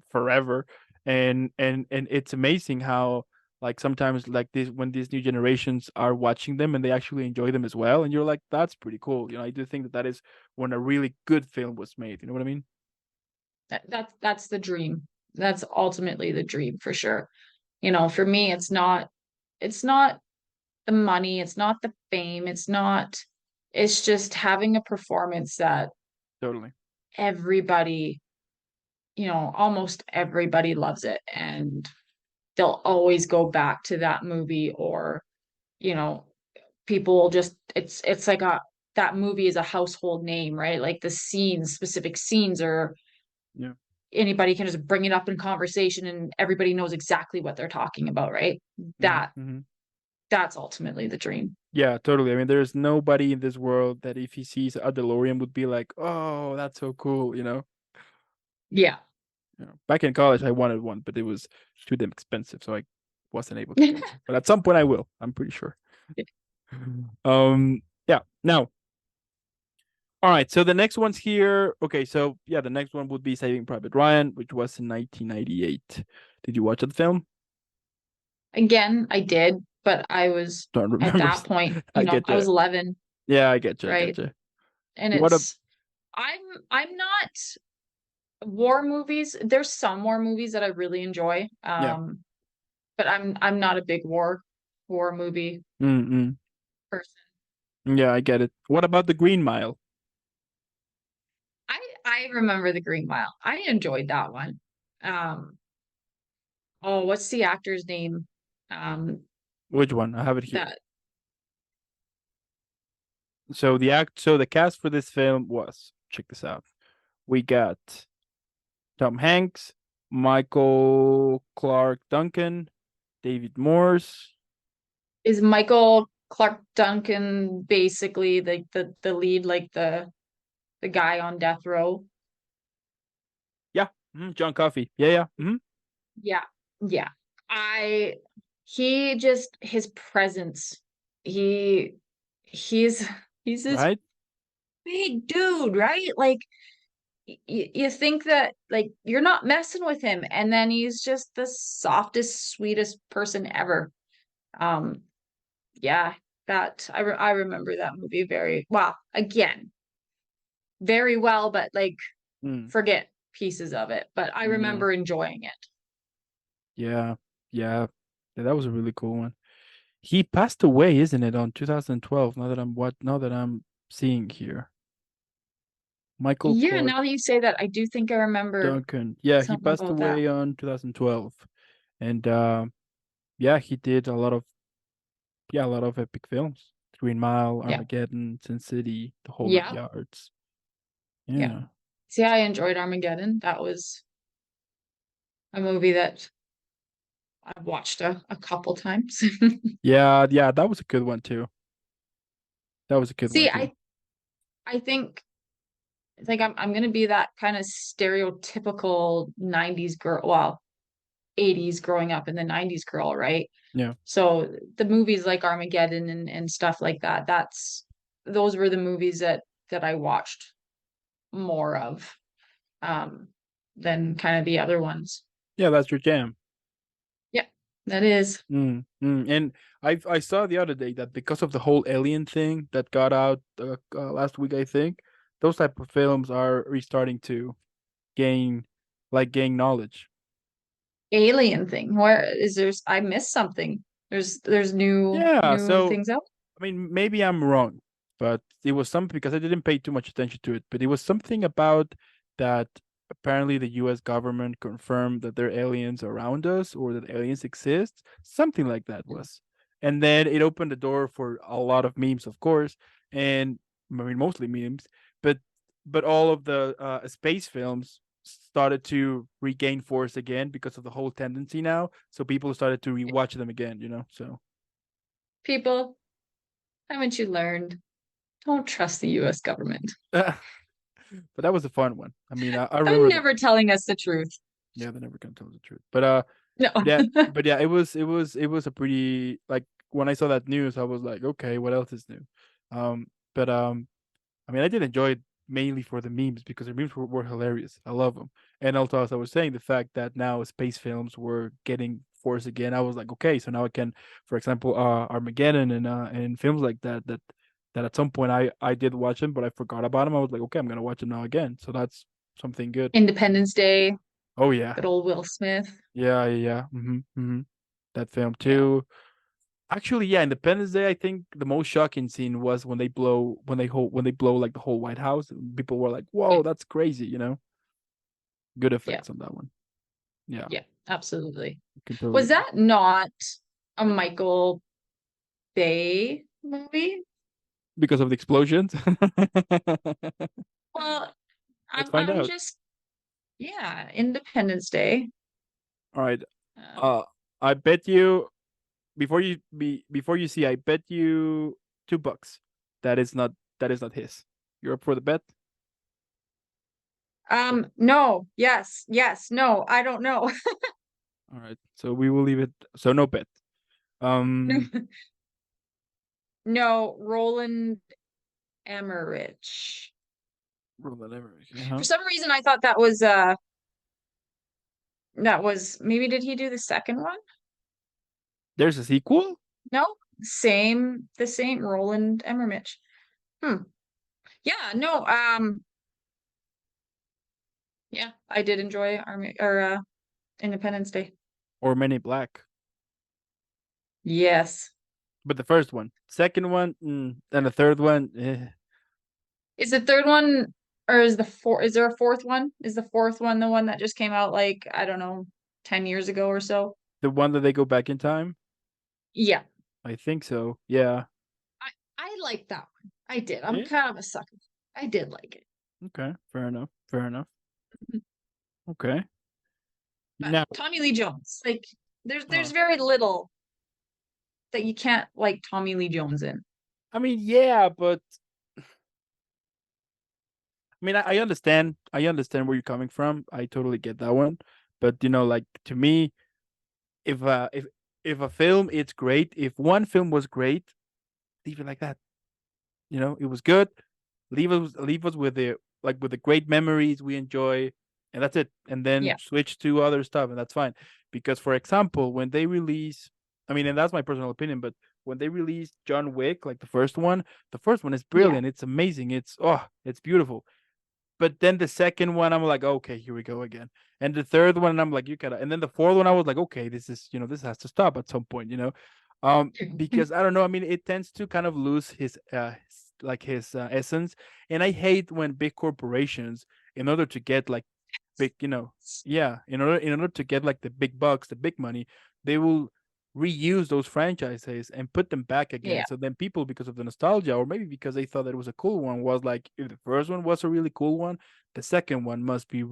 Speaker 2: forever. And it's amazing how like sometimes like this when these new generations are watching them and they actually enjoy them as well, and you're like, that's pretty cool. I do think that is when a really good film was made, you know what I mean?
Speaker 1: That's the dream. That's ultimately the dream for sure. For me, it's not the money, it's not the fame, it's just having a performance that
Speaker 2: Totally.
Speaker 1: everybody, almost everybody loves it and they'll always go back to that movie or, you know, people will just it's like a that movie is a household name, right? Like the scenes, specific scenes or
Speaker 2: Yeah.
Speaker 1: anybody can just bring it up in conversation and everybody knows exactly what they're talking about, right?
Speaker 2: Hmm.
Speaker 1: That
Speaker 2: Hmm.
Speaker 1: that's ultimately the dream.
Speaker 2: Yeah, totally. I mean, there's nobody in this world that if he sees a DeLorean would be like, oh, that's so cool.
Speaker 1: Yeah.
Speaker 2: Back in college I wanted one, but it was too damn expensive, so I wasn't able to get one, but at some point I will, I'm pretty sure. Yeah. Now, All right, so the next one's here. Okay, so yeah, the next one would be Saving Private Ryan, which was in 1998. Did you watch the film?
Speaker 1: Again, I did, but I was
Speaker 2: Don't
Speaker 1: at
Speaker 2: remember.
Speaker 1: that point,
Speaker 2: I get
Speaker 1: I
Speaker 2: you.
Speaker 1: was 11,
Speaker 2: Yeah, I get you. I get
Speaker 1: right?
Speaker 2: you.
Speaker 1: And
Speaker 2: What a
Speaker 1: I'm I'm not war movies. There's some war movies that I really enjoy.
Speaker 2: yeah.
Speaker 1: But I'm not a big war movie
Speaker 2: Mm-mm.
Speaker 1: person.
Speaker 2: Yeah, I get it. What about the Green Mile?
Speaker 1: I remember the Green Mile. I enjoyed that one. Um, oh, what's the actor's name? Um,
Speaker 2: Which one? I have it here.
Speaker 1: that
Speaker 2: So the cast for this film was, check this out. We got Tom Hanks, Michael Clark Duncan, David Morse.
Speaker 1: is Michael Clark Duncan basically the lead, like the guy on death row.
Speaker 2: Yeah, John Coffey. Yeah, yeah.
Speaker 1: Yeah, yeah. I he just his presence. He he's he's this
Speaker 2: Right?
Speaker 1: big dude, right? Like you think that like you're not messing with him, and then he's just the softest, sweetest person ever. Um, yeah, I remember that movie very well. Again, very well, but like
Speaker 2: Mm,
Speaker 1: forget pieces of it. But I
Speaker 2: yeah,
Speaker 1: remember enjoying it.
Speaker 2: yeah, yeah. Yeah, that was a really cool one. He passed away, isn't it, on 2012? Now that I'm seeing here. Michael
Speaker 1: Yeah,
Speaker 2: Clark
Speaker 1: now that you say that, I do think I remember
Speaker 2: Duncan. Yeah, he
Speaker 1: something
Speaker 2: passed
Speaker 1: about that.
Speaker 2: away on 2012. And yeah, he did a lot of epic films. Green Mile,
Speaker 1: Yeah,
Speaker 2: Armageddon, Sin City, The Whole Nine
Speaker 1: yeah,
Speaker 2: Yards.
Speaker 1: yeah.
Speaker 2: Yeah.
Speaker 1: See, I enjoyed Armageddon. That was a movie that I've watched a couple times.
Speaker 2: Yeah, yeah, that was a good one too. That was a good one
Speaker 1: See,
Speaker 2: too.
Speaker 1: I think like I'm gonna be that kind of stereotypical 90s girl, well, 80s growing up in the 90s girl, right?
Speaker 2: Yeah.
Speaker 1: So the movies like Armageddon and stuff like that, those were the movies that I watched more of than kind of the other ones.
Speaker 2: Yeah, that's your jam.
Speaker 1: Yeah, that is.
Speaker 2: And I saw the other day that because of the whole alien thing that got out last week, I think those type of films are restarting to gain gain knowledge.
Speaker 1: Alien thing. Where is there's I missed something. There's
Speaker 2: Yeah,
Speaker 1: new
Speaker 2: so
Speaker 1: things out.
Speaker 2: I mean, maybe I'm wrong, but it was something because I didn't pay too much attention to it. But it was something about that apparently the US government confirmed that there are aliens around us or that aliens exist. Something like that was. And then it opened the door for a lot of memes, of course, and I mean mostly memes, but all of the space films started to regain force again because of the whole tendency now. So people started to rewatch them again, So
Speaker 1: People, haven't you learned? Don't trust the US government.
Speaker 2: but that was a fun one. I mean, I
Speaker 1: I'm
Speaker 2: remember that.
Speaker 1: never telling us the truth.
Speaker 2: Yeah, they're never gonna tell us the truth.
Speaker 1: No.
Speaker 2: But yeah, it was a pretty like when I saw that news, I was like, okay, what else is new? But I mean, I did enjoy it mainly for the memes because the memes were hilarious. I love them, and also as I was saying, the fact that now space films were getting force again, I was like, okay, so now I can, for example, Armageddon and films like that at some point I did watch them, but I forgot about them. I was like, okay, I'm gonna watch them now again. So that's something good.
Speaker 1: Independence Day,
Speaker 2: Oh yeah,
Speaker 1: good old Will Smith.
Speaker 2: yeah, yeah, yeah. That film
Speaker 1: Yeah.
Speaker 2: too. Actually, yeah, Independence Day. I think the most shocking scene was when they blow like the whole White House. People were like,
Speaker 1: Yeah.
Speaker 2: "Whoa, that's crazy." Good
Speaker 1: Yeah.
Speaker 2: effects on that one. Yeah,
Speaker 1: Yeah. Absolutely.
Speaker 2: I can totally
Speaker 1: Was
Speaker 2: agree.
Speaker 1: that not a Michael Bay movie?
Speaker 2: Because of the explosions.
Speaker 1: Well,
Speaker 2: Let's find
Speaker 1: I'm
Speaker 2: out.
Speaker 1: just yeah, Independence Day.
Speaker 2: All right.
Speaker 1: Um,
Speaker 2: Uh, I bet you before you see, I bet you $2 that is not his. You're up for the bet.
Speaker 1: no, yes, yes, no, I don't know.
Speaker 2: All right. So we will leave it. So no bet. Um.
Speaker 1: No, Roland Emmerich.
Speaker 2: Rule that ever.
Speaker 1: For
Speaker 2: Uh-huh.
Speaker 1: some reason, I thought that was maybe did he do the second one?
Speaker 2: There's a sequel?
Speaker 1: No, the same Roland Emmerich. Hmm. Yeah, no, yeah, I did enjoy Army or Independence Day.
Speaker 2: Or Men in Black?
Speaker 1: Yes.
Speaker 2: But the first one. Second one, and the third one,
Speaker 1: Is the third one or is there a fourth one? Is the fourth one the one that just came out like, I don't know, 10 years ago or so?
Speaker 2: the one that they go back in time?
Speaker 1: Yeah.
Speaker 2: I think so. Yeah.
Speaker 1: I like that one. I did. I'm
Speaker 2: Yeah.
Speaker 1: kind of a sucker. I did like it.
Speaker 2: Okay. Fair enough. Fair enough. Okay.
Speaker 1: But
Speaker 2: Now,
Speaker 1: Tommy Lee Jones, like
Speaker 2: uh,
Speaker 1: there's very little that you can't like Tommy Lee Jones in.
Speaker 2: I mean, yeah, but I mean, I understand. I understand where you're coming from. I totally get that one. But like to me, if if a film it's great, if one film was great, leave it like that. It was good. Leave us with the with the great memories we enjoy, and that's it. And then
Speaker 1: Yeah.
Speaker 2: switch to other stuff, and that's fine. Because for example, when they release, I mean, and that's my personal opinion, but when they released John Wick, like the first one is
Speaker 1: Yeah.
Speaker 2: brilliant. It's amazing. It's beautiful. But then the second one, I'm like, okay, here we go again. And the third one, I'm like, you gotta. And then the fourth one, I was like, okay, this has to stop at some point. Because I don't know. I mean, it tends to kind of lose his essence. And I hate when big corporations, in order to get like big, yeah, in order to get like the big bucks, the big money, they will reuse those franchises and put them back again.
Speaker 1: Yeah.
Speaker 2: So then people, because of the nostalgia, or maybe because they thought that it was a cool one, was like, if the first one was a really cool one, the second one must be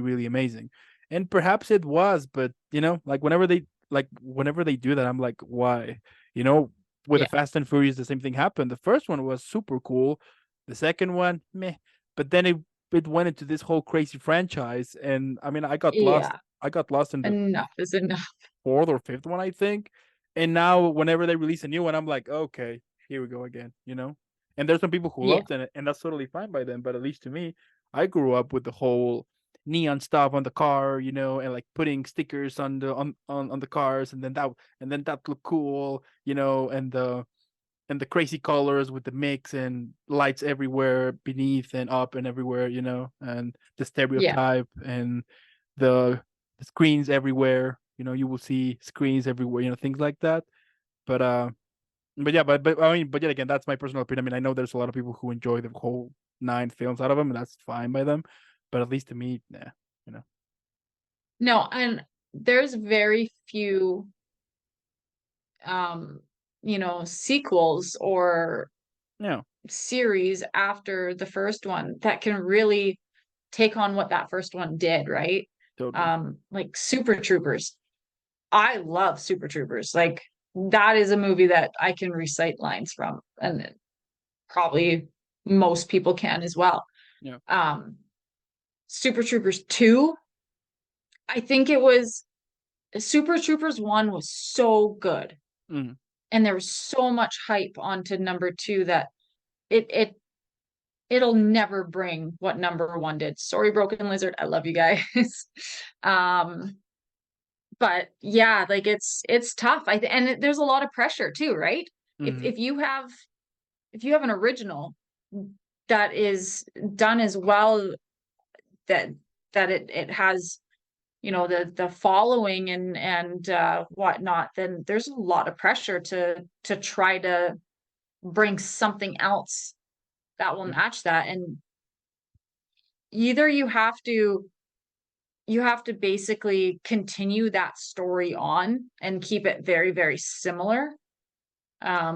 Speaker 2: really amazing. And perhaps it was, but like whenever they do that, I'm like, why? You know, with the
Speaker 1: Yeah.
Speaker 2: Fast and Furious, the same thing happened. The first one was super cool, the second one, meh. But then it went into this whole crazy franchise, and I mean, I got lost.
Speaker 1: Yeah.
Speaker 2: I got lost in the
Speaker 1: Enough is enough.
Speaker 2: fourth or fifth one, I think. And now, whenever they release a new one, I'm like, okay, here we go again. And there's some people who
Speaker 1: Yeah.
Speaker 2: loved it, and that's totally fine by them. But at least to me, I grew up with the whole neon stuff on the car, and like putting stickers on the cars, and then that looked cool, and the crazy colors with the mix and lights everywhere beneath and up and everywhere, and the
Speaker 1: Yeah.
Speaker 2: stereotype and the screens everywhere. You will see screens everywhere, things like that. But yeah, but I mean, but yet again, that's my personal opinion. I mean, I know there's a lot of people who enjoy the whole 9 films out of them, and that's fine by them. But at least to me, nah, you know.
Speaker 1: No, and there's very few um, sequels or
Speaker 2: Yeah,
Speaker 1: series after the first one that can really take on what that first one did, right?
Speaker 2: totally.
Speaker 1: Like Super Troopers. I love Super Troopers. Like that is a movie that I can recite lines from, and probably most people can as well.
Speaker 2: Yeah.
Speaker 1: Um, Super Troopers 2, I think it was Super Troopers 1 was so good.
Speaker 2: Mm.
Speaker 1: And there was so much hype onto number 2 that it it it'll never bring what number 1 did. Sorry, Broken Lizard. I love you guys. um but yeah, like it's tough. And there's a lot of pressure too, right? If
Speaker 2: Mm.
Speaker 1: if you have if you have an original that is done as well, that it has the following and whatnot, then there's a lot of pressure to try to bring something else that will
Speaker 2: Yeah.
Speaker 1: match that. And either you have to basically continue that story on and keep it very, very similar,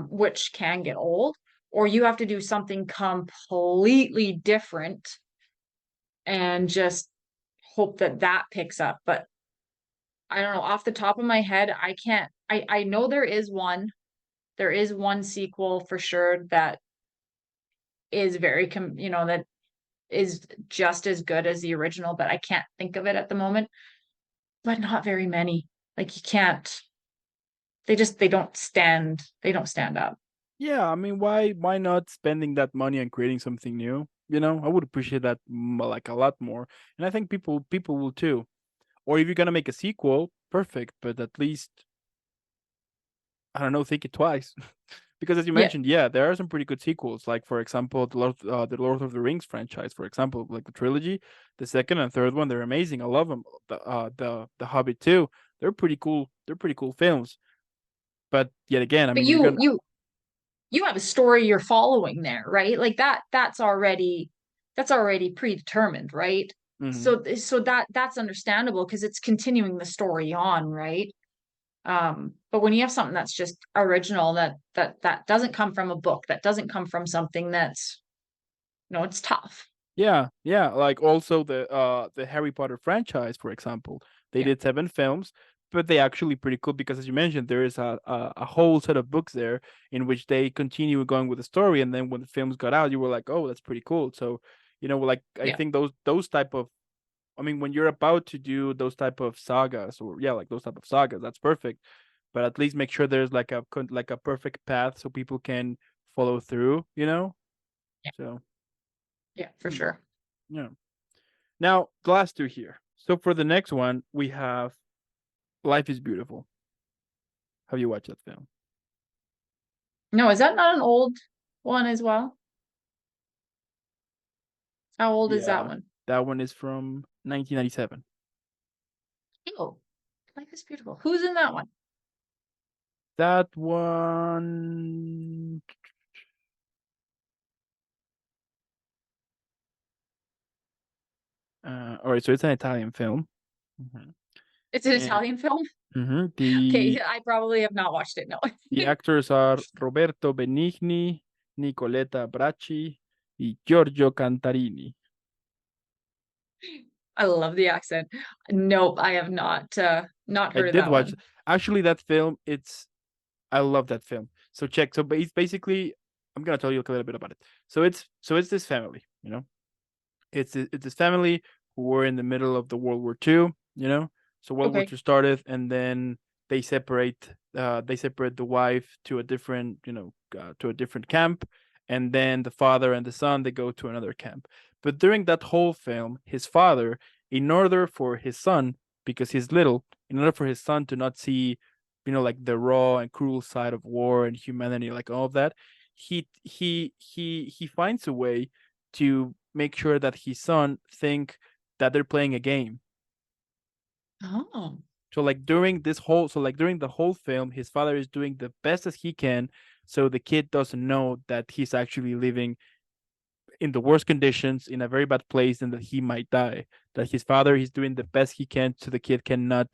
Speaker 1: which can get old, or you have to do something completely different and just hope that that picks up. But I don't know, off the top of my head, I can't. I know there is one sequel for sure that is that is just as good as the original, but I can't think of it at the moment. But not very many. Like you can't. They don't stand up.
Speaker 2: Yeah, I mean, why not spending that money and creating something new? I would appreciate that like a lot more, and I think people will too. Or if you're gonna make a sequel, perfect, but at least I don't know, think it twice. Because as you
Speaker 1: Yeah.
Speaker 2: mentioned, yeah, there are some pretty good sequels. Like for example, the Lord of the Rings franchise, for example, like the trilogy, the second and third one, they're amazing. I love them. The Hobbit too. They're pretty cool. They're pretty cool films. But yet again, I
Speaker 1: But
Speaker 2: mean, you're gonna.
Speaker 1: you have a story you're following there, right? Like that's already predetermined, right?
Speaker 2: Mhm.
Speaker 1: So that's understandable because it's continuing the story on, right? But when you have something that's just original, that doesn't come from a book, that doesn't come from something that's, it's tough.
Speaker 2: Yeah, yeah. Like also the Harry Potter franchise, for example, they
Speaker 1: Yeah.
Speaker 2: did 7 films, but they actually pretty cool because as you mentioned, there is a whole set of books there in which they continue going with the story, and then when the films got out, you were like, oh, that's pretty cool. So, like I
Speaker 1: Yeah.
Speaker 2: think those type of, I mean, when you're about to do those type of sagas, or yeah, like those type of sagas, that's perfect. But at least make sure there's like a perfect path so people can follow through.
Speaker 1: Yeah.
Speaker 2: So
Speaker 1: Yeah, for
Speaker 2: hmm,
Speaker 1: sure.
Speaker 2: yeah. Now, the last two here. So for the next one, we have Life is Beautiful. Have you watched that film?
Speaker 1: No, is that not an old one as well? How old is that
Speaker 2: Yeah,
Speaker 1: one?
Speaker 2: that one is from 1997.
Speaker 1: Oh, Life is Beautiful. Who's in that one?
Speaker 2: That one. All right, so it's an Italian film. Mhm.
Speaker 1: It's an
Speaker 2: And
Speaker 1: Italian film? Okay,
Speaker 2: the
Speaker 1: I probably have not watched it, no.
Speaker 2: the actors are Roberto Benigni, Nicoletta Bracci, and Giorgio Cantarini.
Speaker 1: I love the accent. Nope, I have not
Speaker 2: I
Speaker 1: heard of
Speaker 2: did
Speaker 1: that
Speaker 2: watch.
Speaker 1: one.
Speaker 2: Actually, that film. I love that film. So check. So it's basically, I'm gonna tell you a little bit about it. So it's this family. It's this family who were in the middle of the World War II. So World War
Speaker 1: Okay.
Speaker 2: II started, and then they separate. They separate the wife to a different, to a different camp, and then the father and the son they go to another camp. But during that whole film, his father, in order for his son, because he's little, in order for his son to not see, like the raw and cruel side of war and humanity, like all of that, he finds a way to make sure that his son think that they're playing a game.
Speaker 1: Oh.
Speaker 2: So like during the whole film, his father is doing the best as he can, so the kid doesn't know that he's actually living in the worst conditions in a very bad place and that he might die. That his father is doing the best he can so the kid cannot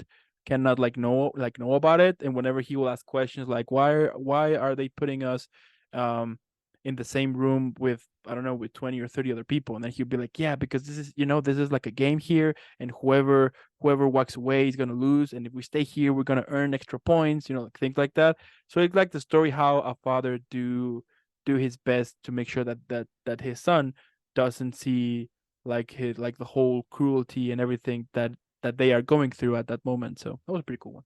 Speaker 2: like know about it. And whenever he will ask questions like why are they putting us um in the same room with, I don't know, with 20 or 30 other people, and then he'll be like, yeah, because this is like a game here, and whoever walks away is gonna lose, and if we stay here we're gonna earn extra points, like things like that. So it's like the story how a father do his best to make sure that his son doesn't see like the whole cruelty and everything that they are going through at that moment. So that was a pretty cool one.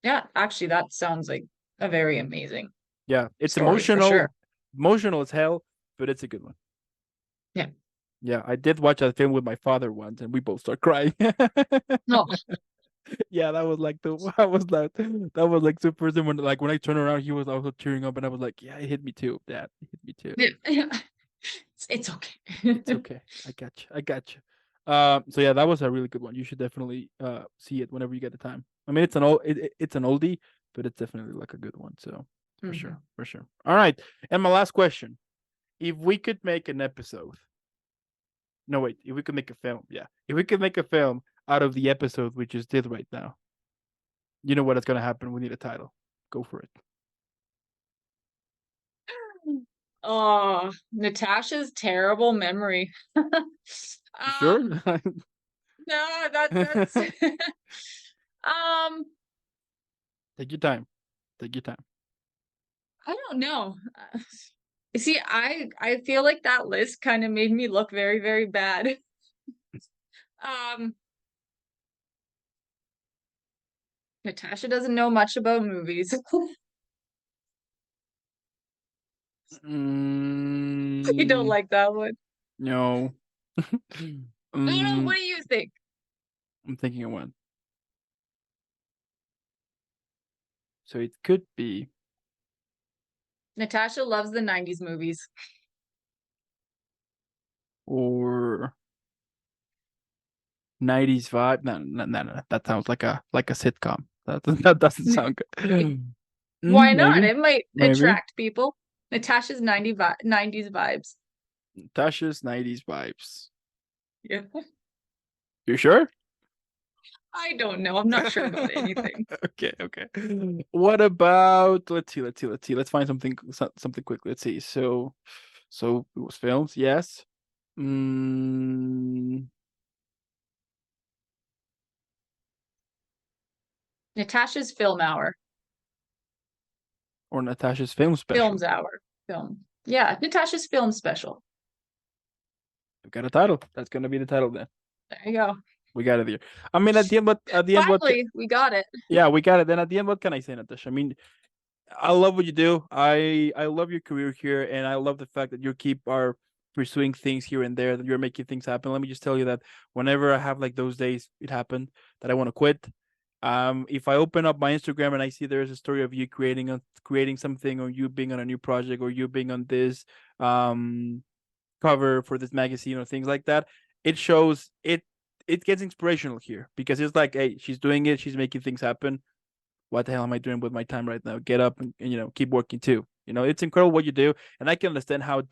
Speaker 1: Yeah, actually that sounds like a very amazing
Speaker 2: Yeah, it's
Speaker 1: story for
Speaker 2: emotional,
Speaker 1: sure.
Speaker 2: emotional as hell, but it's a good one.
Speaker 1: Yeah.
Speaker 2: Yeah, I did watch that film with my father once, and we both start crying.
Speaker 1: No.
Speaker 2: Yeah, that was like that was like super. When I turned around, he was also tearing up, and I was like, "Yeah, it hit me too, Dad. It hit me too."
Speaker 1: Yeah. It's
Speaker 2: It's
Speaker 1: okay.
Speaker 2: okay. I got you. I got you. So yeah, that was a really good one. You should definitely see it whenever you get the time. I mean, it's an oldie, but it's definitely like a good one. So for sure,
Speaker 1: Mhm.
Speaker 2: for sure. All right. And my last question: if we could make an episode, no wait, if we could make a film, yeah, if we could make a film out of the episode we just did right now, you know what is gonna happen? We need a title. Go for it.
Speaker 1: Oh, Natasha's terrible memory.
Speaker 2: You sure?
Speaker 1: No, that's
Speaker 2: Take your time. Take your time.
Speaker 1: I don't know. See, I feel like that list kind of made me look very, very bad. Um, Natasha doesn't know much about movies. I don't
Speaker 2: Mm,
Speaker 1: like that one.
Speaker 2: No.
Speaker 1: I don't know.
Speaker 2: um,
Speaker 1: What do you think?
Speaker 2: I'm thinking of one. So it could be,
Speaker 1: Natasha loves the 90s movies.
Speaker 2: or 90s vibe. No, no, no, no. That sounds like a sitcom. That doesn't sound good.
Speaker 1: Why not?
Speaker 2: Maybe,
Speaker 1: It might
Speaker 2: maybe.
Speaker 1: attract people. Natasha's 90s vibes.
Speaker 2: Tasha's 90s vibes.
Speaker 1: Yeah.
Speaker 2: You sure?
Speaker 1: I don't know. I'm not sure about anything.
Speaker 2: Okay, okay. What about, let's see. Let's find something quick. Let's see. So it was films, yes. Mm,
Speaker 1: Natasha's film hour.
Speaker 2: or Natasha's film
Speaker 1: Films
Speaker 2: special.
Speaker 1: hour. Film. Yeah, Natasha's film special.
Speaker 2: We got a title. That's gonna be the title then.
Speaker 1: There you go.
Speaker 2: We got it here. I mean, at the end,
Speaker 1: Finally, we got it.
Speaker 2: yeah, we got it. Then at the end, what can I say, Natasha? I mean, I love what you do. I love your career here, and I love the fact that you keep are pursuing things here and there, that you're making things happen. Let me just tell you that whenever I have like those days, it happened that I want to quit. If I open up my Instagram and I see there's a story of you creating something, or you being on a new project, or you being on this cover for this magazine, or things like that, it shows it gets inspirational here, because it's like, hey, she's doing it, she's making things happen. What the hell am I doing with my time right now? Get up and keep working too. It's incredible what you do, and I can understand how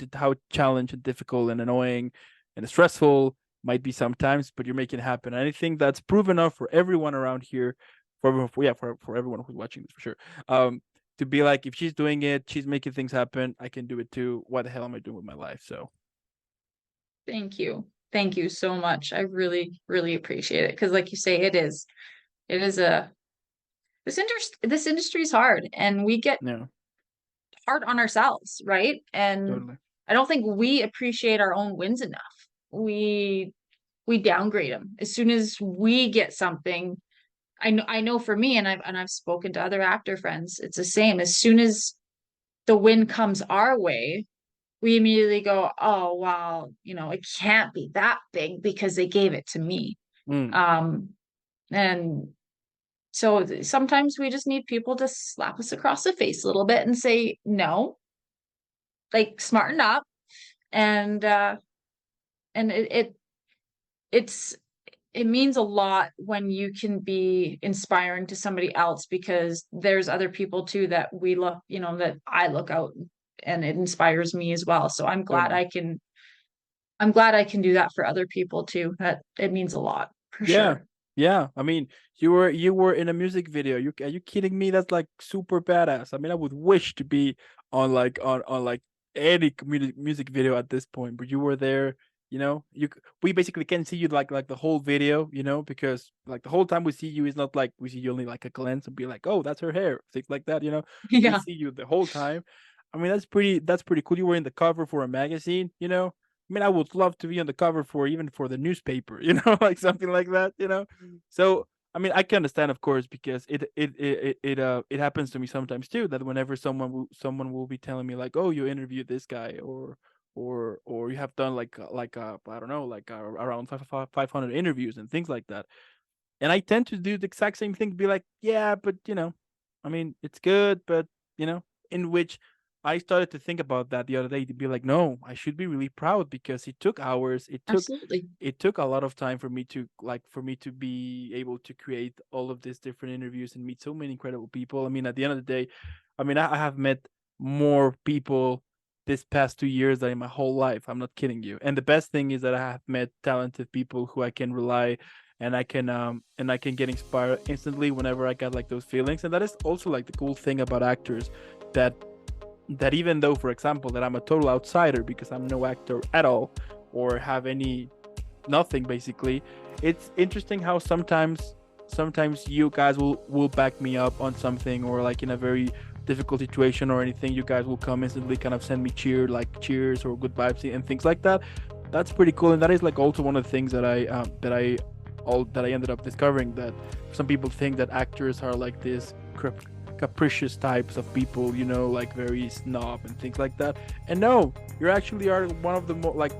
Speaker 2: challenging and difficult and annoying and stressful might be sometimes, but you're making it happen. And I think that's proven enough for everyone around here, for everyone who's watching this for sure. To be like, if she's doing it, she's making things happen, I can do it too. What the hell am I doing with my life? So
Speaker 1: Thank you. Thank you so much. I really, really appreciate it. Because like you say, it is a this industry is hard, and we get
Speaker 2: yeah,
Speaker 1: hard on ourselves, right? And
Speaker 2: totally.
Speaker 1: I don't think we appreciate our own wins enough. We we downgrade them. As soon as we get something, I know for me, and I've spoken to other actor friends, it's the same. As soon as the win comes our way, we immediately go, oh well, it can't be that big because they gave it to me.
Speaker 2: Mm.
Speaker 1: Um, and so sometimes we just need people to slap us across the face a little bit and say, no, like smarten up. And it's it means a lot when you can be inspiring to somebody else, because there's other people too that we look, that I look out, and it inspires me as well. So
Speaker 2: Totally.
Speaker 1: I'm glad I can do that for other people too. That it means a lot for
Speaker 2: Yeah.
Speaker 1: sure.
Speaker 2: Yeah. I mean, you were in a music video. Are you kidding me? That's like super badass. I mean, I would wish to be on like any music video at this point, but you were there. We basically can see you like the whole video, because like the whole time we see you is not like we see you only like a glance and be like, oh, that's her hair, things like that. We
Speaker 1: Yeah.
Speaker 2: see you the whole time. I mean, that's pretty cool. You were in the cover for a magazine. I mean, I would love to be on the cover for even for the newspaper, like something like that. So, I mean, I can understand, of course, because it happens to me sometimes too. That whenever someone will be telling me like, oh, you interviewed this guy, or you have done I don't know, around 500 interviews and things like that, and I tend to do the exact same thing, be like, yeah, but I mean, it's good, but you know, in which I started to think about that the other day, to be like, no, I should be really proud, because it took hours,
Speaker 1: Absolutely.
Speaker 2: it took a lot of time for me to be able to create all of these different interviews and meet so many incredible people. I mean, at the end of the day, I mean, I have met more people this past 2 years than in my whole life. I'm not kidding you. And the best thing is that I have met talented people who I can rely, and I can get inspired instantly whenever I got like those feelings. And that is also like the cool thing about actors, that even though, for example, that I'm a total outsider because I'm no actor at all, or have any nothing basically, it's interesting how sometimes you guys will back me up on something, or like in a very difficult situation or anything, you guys will come instantly, kind of send me cheers or good vibes and things like that. That's pretty cool, and that is like also one of the things that I ended up discovering, that some people think that actors are like this capricious types of people, you know, like very snob and things like that. And no, you actually are one of the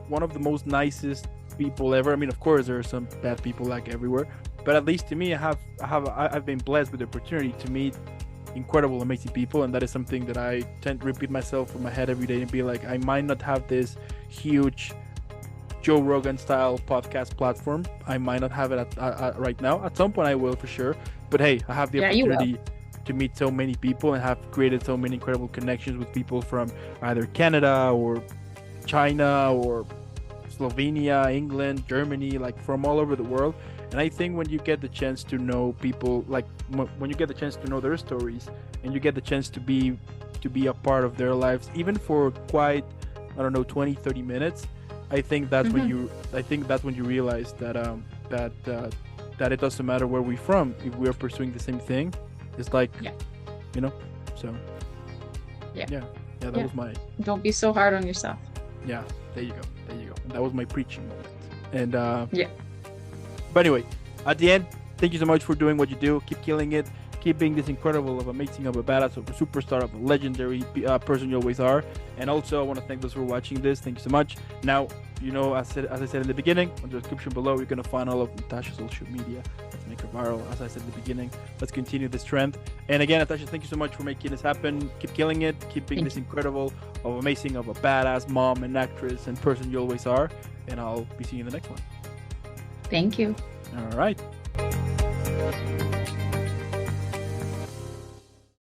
Speaker 2: one of the most nicest people ever. I mean, of course, there are some bad people like everywhere, but at least to me, I've been blessed with the opportunity to meet incredible, amazing people, and that is something that I tend to repeat myself in my head every day and be like, I might not have this huge Joe Rogan style podcast platform. I might not have it at right now. At some point, I will for sure. But hey, I have the opportunity to meet so many people and have created so many incredible connections with people from either Canada or China or Slovenia, England, Germany, like from all over the world. And I think when you get the chance to know people, like when you get the chance to know their stories, and you get the chance to be a part of their lives, even for quite, I don't know, 20, 30 minutes, I think that's when you realize that that it doesn't matter where we're from if we are pursuing the same thing. It's like, you know, so that was my.
Speaker 1: Don't be so hard on yourself.
Speaker 2: Yeah, there you go. And that was my preaching moment. And but anyway, at the end, thank you so much for doing what you do. Keep killing it. Keep being this incredible, of amazing, of a badass, of a superstar, of a legendary person you always are. And also, I want to thank those for watching this. Thank you so much. Now, you know, as I said in the beginning, on the description below, you're going to find all of Natasha's social media. Let's make her viral. As I said in the beginning, let's continue this trend. And again, Natasha, thank you so much for making this happen. Keep killing it. Keep being this incredible, of amazing, of a badass mom and actress and person you always are. And I'll be seeing you in the next one.
Speaker 1: Thank you.
Speaker 2: All right.